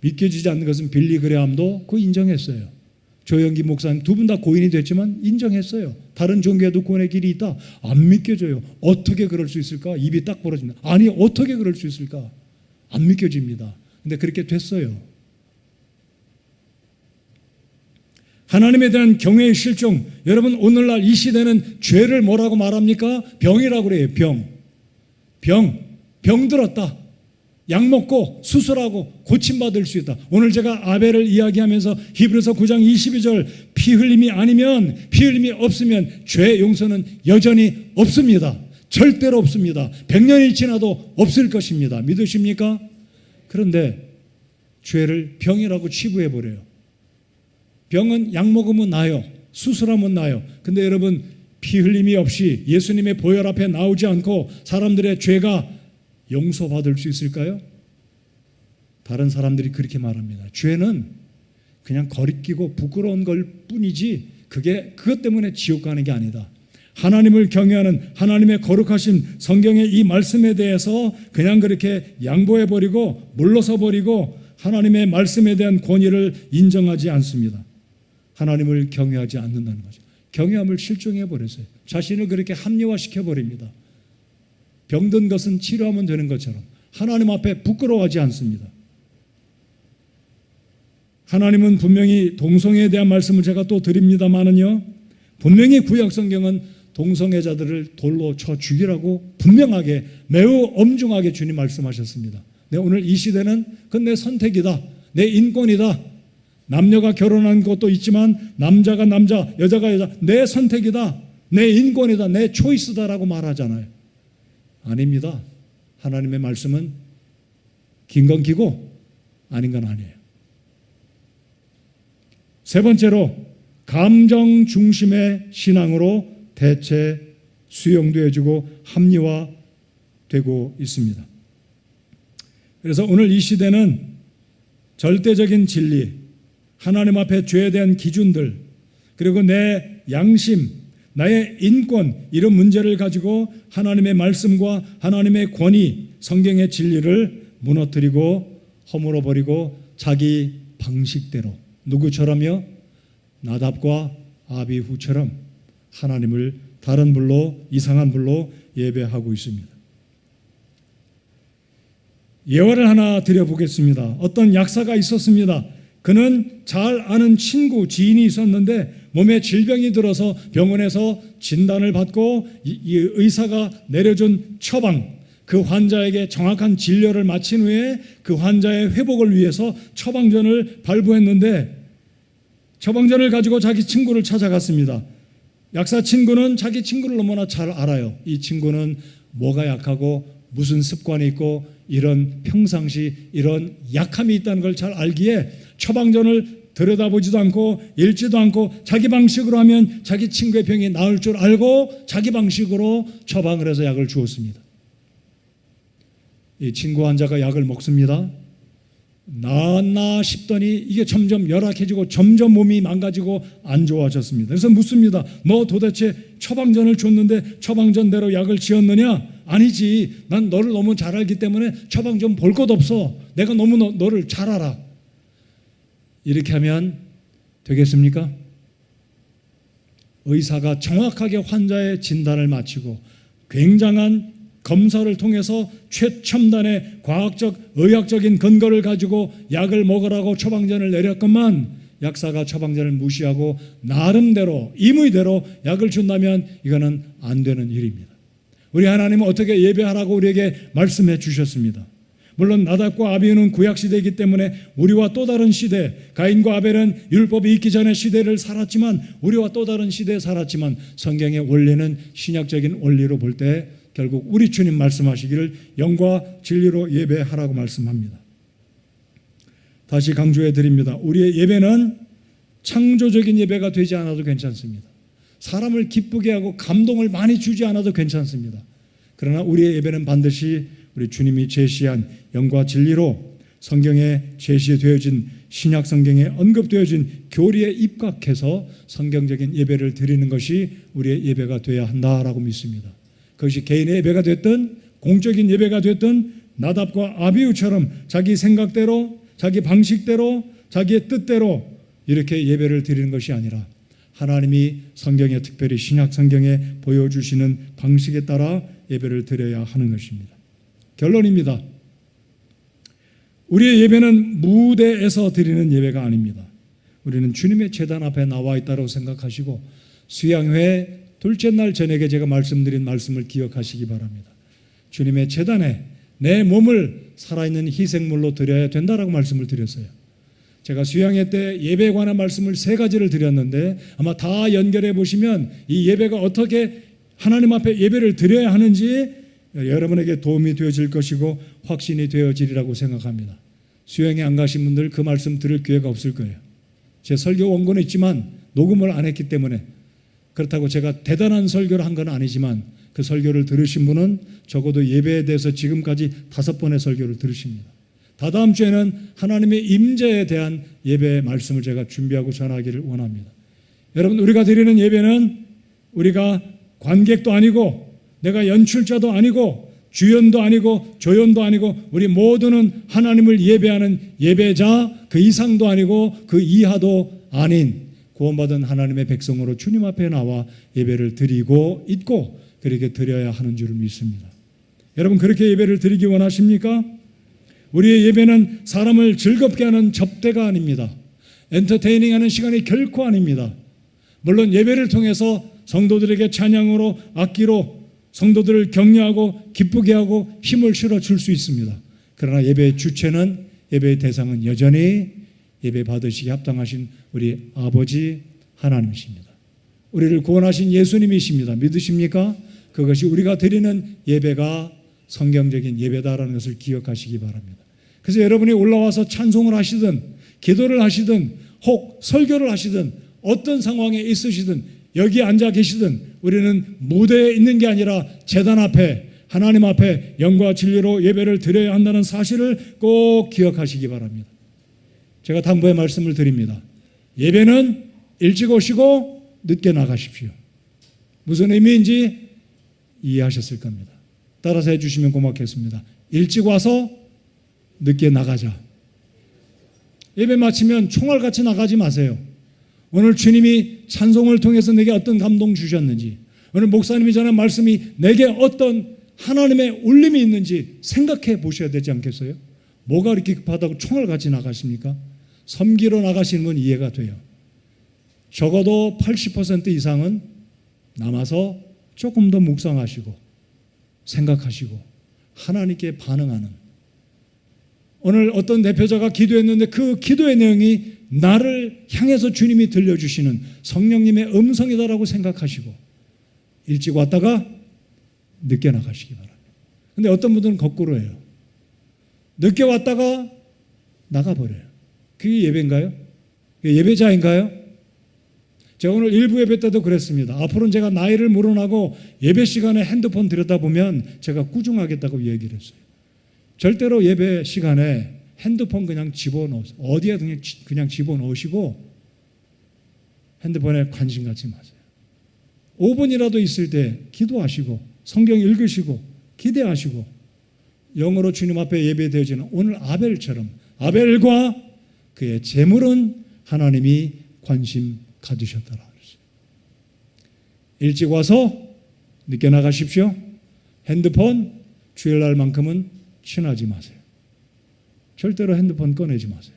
믿겨지지 않는 것은 빌리 그레함도 그거 인정했어요. 조영기 목사님 두 분 다 고인이 됐지만 인정했어요. 다른 종교에도 구원의 길이 있다. 안 믿겨져요. 어떻게 그럴 수 있을까? 입이 딱 벌어진다. 아니 어떻게 그럴 수 있을까? 안 믿겨집니다. 근데 그렇게 됐어요. 하나님에 대한 경외의 실종. 여러분 오늘날 이 시대는 죄를 뭐라고 말합니까? 병이라고 그래요. 병 들었다. 약 먹고 수술하고 고침받을 수 있다. 오늘 제가 아벨을 이야기하면서 히브리서 9장 22절 피 흘림이 아니면, 피 흘림이 없으면 죄 용서는 여전히 없습니다. 절대로 없습니다. 100년이 지나도 없을 것입니다. 믿으십니까? 그런데 죄를 병이라고 치부해버려요. 병은 약 먹으면 나요. 수술하면 나요. 근데 여러분, 피 흘림이 없이 예수님의 보혈 앞에 나오지 않고 사람들의 죄가 용서받을 수 있을까요? 다른 사람들이 그렇게 말합니다. 죄는 그냥 거리끼고 부끄러운 걸 뿐이지 그것 때문에 지옥 가는 게 아니다. 하나님을 경외하는 하나님의 거룩하신 성경의 이 말씀에 대해서 그냥 그렇게 양보해버리고 물러서버리고 하나님의 말씀에 대한 권위를 인정하지 않습니다. 하나님을 경외하지 않는다는 거죠. 경외함을 실종해버렸어요. 자신을 그렇게 합리화시켜버립니다. 병든 것은 치료하면 되는 것처럼 하나님 앞에 부끄러워하지 않습니다. 하나님은 분명히 동성애에 대한 말씀을 제가 또 드립니다만은요, 분명히 구약 성경은 동성애자들을 돌로 쳐 죽이라고 분명하게 매우 엄중하게 주님 말씀하셨습니다. 오늘 이 시대는 그건 내 선택이다, 내 인권이다, 남녀가 결혼한 것도 있지만 남자가 남자, 여자가 여자, 내 선택이다, 내 인권이다, 내 초이스다라고 말하잖아요. 아닙니다. 하나님의 말씀은 긴 건 기고 아닌 건 아니에요. 세 번째로 감정 중심의 신앙으로 대체 수용되어지고 합리화되고 있습니다. 그래서 오늘 이 시대는 절대적인 진리, 하나님 앞에 죄에 대한 기준들, 그리고 내 양심, 나의 인권, 이런 문제를 가지고 하나님의 말씀과 하나님의 권위, 성경의 진리를 무너뜨리고 허물어버리고 자기 방식대로, 누구처럼요? 나답과 아비후처럼 하나님을 다른 불로, 이상한 불로 예배하고 있습니다. 예화를 하나 드려보겠습니다. 어떤 약사가 있었습니다. 그는 잘 아는 친구, 지인이 있었는데 몸에 질병이 들어서 병원에서 진단을 받고 이 의사가 내려준 처방, 그 환자에게 정확한 진료를 마친 후에 그 환자의 회복을 위해서 처방전을 발부했는데 처방전을 가지고 자기 친구를 찾아갔습니다. 약사 친구는 자기 친구를 너무나 잘 알아요. 이 친구는 뭐가 약하고 무슨 습관이 있고 이런 평상시 이런 약함이 있다는 걸 잘 알기에 처방전을 들여다보지도 않고 읽지도 않고 자기 방식으로 하면 자기 친구의 병이 나을 줄 알고 자기 방식으로 처방을 해서 약을 주었습니다. 이 친구 환자가 약을 먹습니다. 나았나 싶더니 이게 점점 열악해지고 점점 몸이 망가지고 안 좋아졌습니다. 그래서 묻습니다. 너 도대체 처방전을 줬는데 처방전대로 약을 지었느냐? 아니지. 난 너를 너무 잘 알기 때문에 처방전 볼 것 없어. 내가 너무 너를 잘 알아. 이렇게 하면 되겠습니까? 의사가 정확하게 환자의 진단을 마치고 굉장한 검사를 통해서 최첨단의 과학적, 의학적인 근거를 가지고 약을 먹으라고 처방전을 내렸건만 약사가 처방전을 무시하고 나름대로 임의대로 약을 준다면 이거는 안 되는 일입니다. 우리 하나님은 어떻게 예배하라고 우리에게 말씀해 주셨습니다. 물론 나답과 아비후는 구약시대이기 때문에 우리와 또 다른 시대, 가인과 아벨은 율법이 있기 전의 시대를 살았지만 우리와 또 다른 시대에 살았지만 성경의 원리는 신약적인 원리로 볼 때 결국 우리 주님 말씀하시기를 영과 진리로 예배하라고 말씀합니다. 다시 강조해 드립니다. 우리의 예배는 창조적인 예배가 되지 않아도 괜찮습니다. 사람을 기쁘게 하고 감동을 많이 주지 않아도 괜찮습니다. 그러나 우리의 예배는 반드시 우리 주님이 제시한 영과 진리로 성경에 제시되어진 신약 성경에 언급되어진 교리에 입각해서 성경적인 예배를 드리는 것이 우리의 예배가 되어야 한다라고 믿습니다. 그것이 개인의 예배가 됐든 공적인 예배가 됐든 나답과 아비후처럼 자기 생각대로 자기 방식대로 자기의 뜻대로 이렇게 예배를 드리는 것이 아니라 하나님이 성경에 특별히 신약 성경에 보여주시는 방식에 따라 예배를 드려야 하는 것입니다. 결론입니다. 우리의 예배는 무대에서 드리는 예배가 아닙니다. 우리는 주님의 제단 앞에 나와 있다고 생각하시고 수양회 둘째 날 저녁에 제가 말씀드린 말씀을 기억하시기 바랍니다. 주님의 제단에 내 몸을 살아있는 희생물로 드려야 된다라고 말씀을 드렸어요. 제가 수양회 때 예배에 관한 말씀을 3가지를 드렸는데 아마 다 연결해 보시면 이 예배가 어떻게 하나님 앞에 예배를 드려야 하는지 여러분에게 도움이 되어질 것이고 확신이 되어지리라고 생각합니다. 수양회 안 가신 분들 그 말씀 들을 기회가 없을 거예요. 제 설교 원고는 있지만 녹음을 안 했기 때문에, 그렇다고 제가 대단한 설교를 한 건 아니지만 그 설교를 들으신 분은 적어도 예배에 대해서 지금까지 5번의 설교를 들으십니다. 다다음 주에는 하나님의 임재에 대한 예배의 말씀을 제가 준비하고 전하기를 원합니다. 여러분, 우리가 드리는 예배는 우리가 관객도 아니고 내가 연출자도 아니고 주연도 아니고 조연도 아니고 우리 모두는 하나님을 예배하는 예배자, 그 이상도 아니고 그 이하도 아닌 구원받은 하나님의 백성으로 주님 앞에 나와 예배를 드리고 있고 그렇게 드려야 하는 줄 믿습니다. 여러분, 그렇게 예배를 드리기 원하십니까? 우리의 예배는 사람을 즐겁게 하는 접대가 아닙니다. 엔터테이닝하는 시간이 결코 아닙니다. 물론 예배를 통해서 성도들에게 찬양으로, 악기로 성도들을 격려하고 기쁘게 하고 힘을 실어줄 수 있습니다. 그러나 예배의 주체는, 예배의 대상은 여전히 예배 받으시기 합당하신 우리 아버지 하나님이십니다. 우리를 구원하신 예수님이십니다. 믿으십니까? 그것이 우리가 드리는 예배가 성경적인 예배다라는 것을 기억하시기 바랍니다. 그래서 여러분이 올라와서 찬송을 하시든 기도를 하시든 혹 설교를 하시든 어떤 상황에 있으시든 여기 앉아 계시든 우리는 무대에 있는 게 아니라 제단 앞에 하나님 앞에 영과 진리로 예배를 드려야 한다는 사실을 꼭 기억하시기 바랍니다. 제가 당부의 말씀을 드립니다. 예배는 일찍 오시고 늦게 나가십시오. 무슨 의미인지 이해하셨을 겁니다. 따라서 해주시면 고맙겠습니다. 일찍 와서 늦게 나가자. 예배 마치면 총알같이 나가지 마세요. 오늘 주님이 찬송을 통해서 내게 어떤 감동 주셨는지, 오늘 목사님이 전한 말씀이 내게 어떤 하나님의 울림이 있는지 생각해 보셔야 되지 않겠어요? 뭐가 이렇게 급하다고 총알같이 나가십니까? 섬기러 나가시는 건 이해가 돼요. 적어도 80% 이상은 남아서 조금 더 묵상하시고 생각하시고 하나님께 반응하는, 오늘 어떤 대표자가 기도했는데 그 기도의 내용이 나를 향해서 주님이 들려주시는 성령님의 음성이다라고 생각하시고 일찍 왔다가 늦게 나가시기 바랍니다. 그런데 어떤 분들은 거꾸로 해요. 늦게 왔다가 나가버려요. 그게 예배인가요? 그게 예배자인가요? 제가 오늘 일부 예배 때도 그랬습니다. 앞으로는 제가 나이를 물어나고 예배 시간에 핸드폰 들여다보면 제가 꾸중하겠다고 얘기를 했어요. 절대로 예배 시간에 핸드폰 그냥 집어넣으세요. 어디에 그냥 집어넣으시고 핸드폰에 관심 갖지 마세요. 5분이라도 있을 때 기도하시고 성경 읽으시고 기대하시고 영으로 주님 앞에 예배되어지는 오늘 아벨처럼, 아벨과 그의 재물은 하나님이 관심 가지셨더라. 일찍 와서 늦게 나가십시오. 핸드폰 주일날만큼은 친하지 마세요. 절대로 핸드폰 꺼내지 마세요.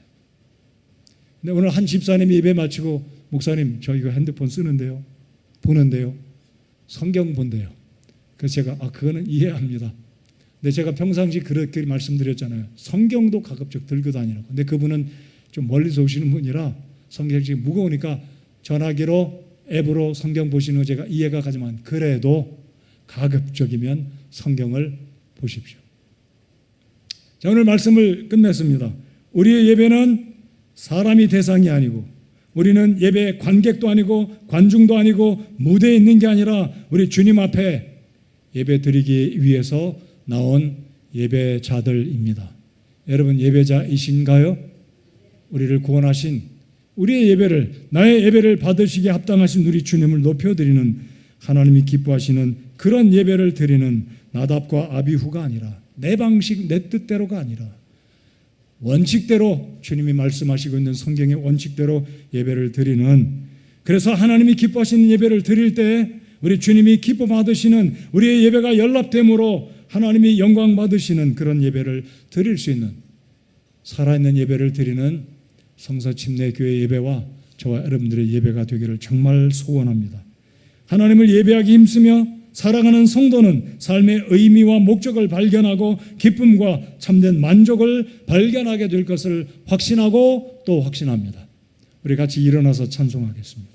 근데 오늘 한 집사님이 예배 마치고 목사님 저 이거 핸드폰 쓰는데요, 보는데요, 성경 본대요. 그래서 제가 그거는 이해합니다. 근데 제가 평상시 그렇게 말씀드렸잖아요. 성경도 가급적 들고 다니라고. 근데 그분은 좀 멀리서 오시는 분이라 성경이 무거우니까 전화기로 앱으로 성경 보시는 거 제가 이해가 가지만 그래도 가급적이면 성경을 보십시오. 자, 오늘 말씀을 끝냈습니다. 우리의 예배는 사람이 대상이 아니고 우리는 예배 관객도 아니고 관중도 아니고 무대에 있는 게 아니라 우리 주님 앞에 예배 드리기 위해서 나온 예배자들입니다. 여러분 예배자이신가요? 우리를 구원하신 우리의 예배를, 나의 예배를 받으시기에 합당하신 우리 주님을 높여드리는, 하나님이 기뻐하시는 그런 예배를 드리는 나답과 아비후가 아니라 내 방식 내 뜻대로가 아니라 원칙대로 주님이 말씀하시고 있는 성경의 원칙대로 예배를 드리는, 그래서 하나님이 기뻐하시는 예배를 드릴 때 우리 주님이 기뻐 받으시는 우리의 예배가 연합됨으로 하나님이 영광 받으시는 그런 예배를 드릴 수 있는, 살아있는 예배를 드리는 성서침례교회 예배와 저와 여러분들의 예배가 되기를 정말 소원합니다. 하나님을 예배하기 힘쓰며 사랑하는 성도는 삶의 의미와 목적을 발견하고 기쁨과 참된 만족을 발견하게 될 것을 확신하고 또 확신합니다. 우리 같이 일어나서 찬송하겠습니다.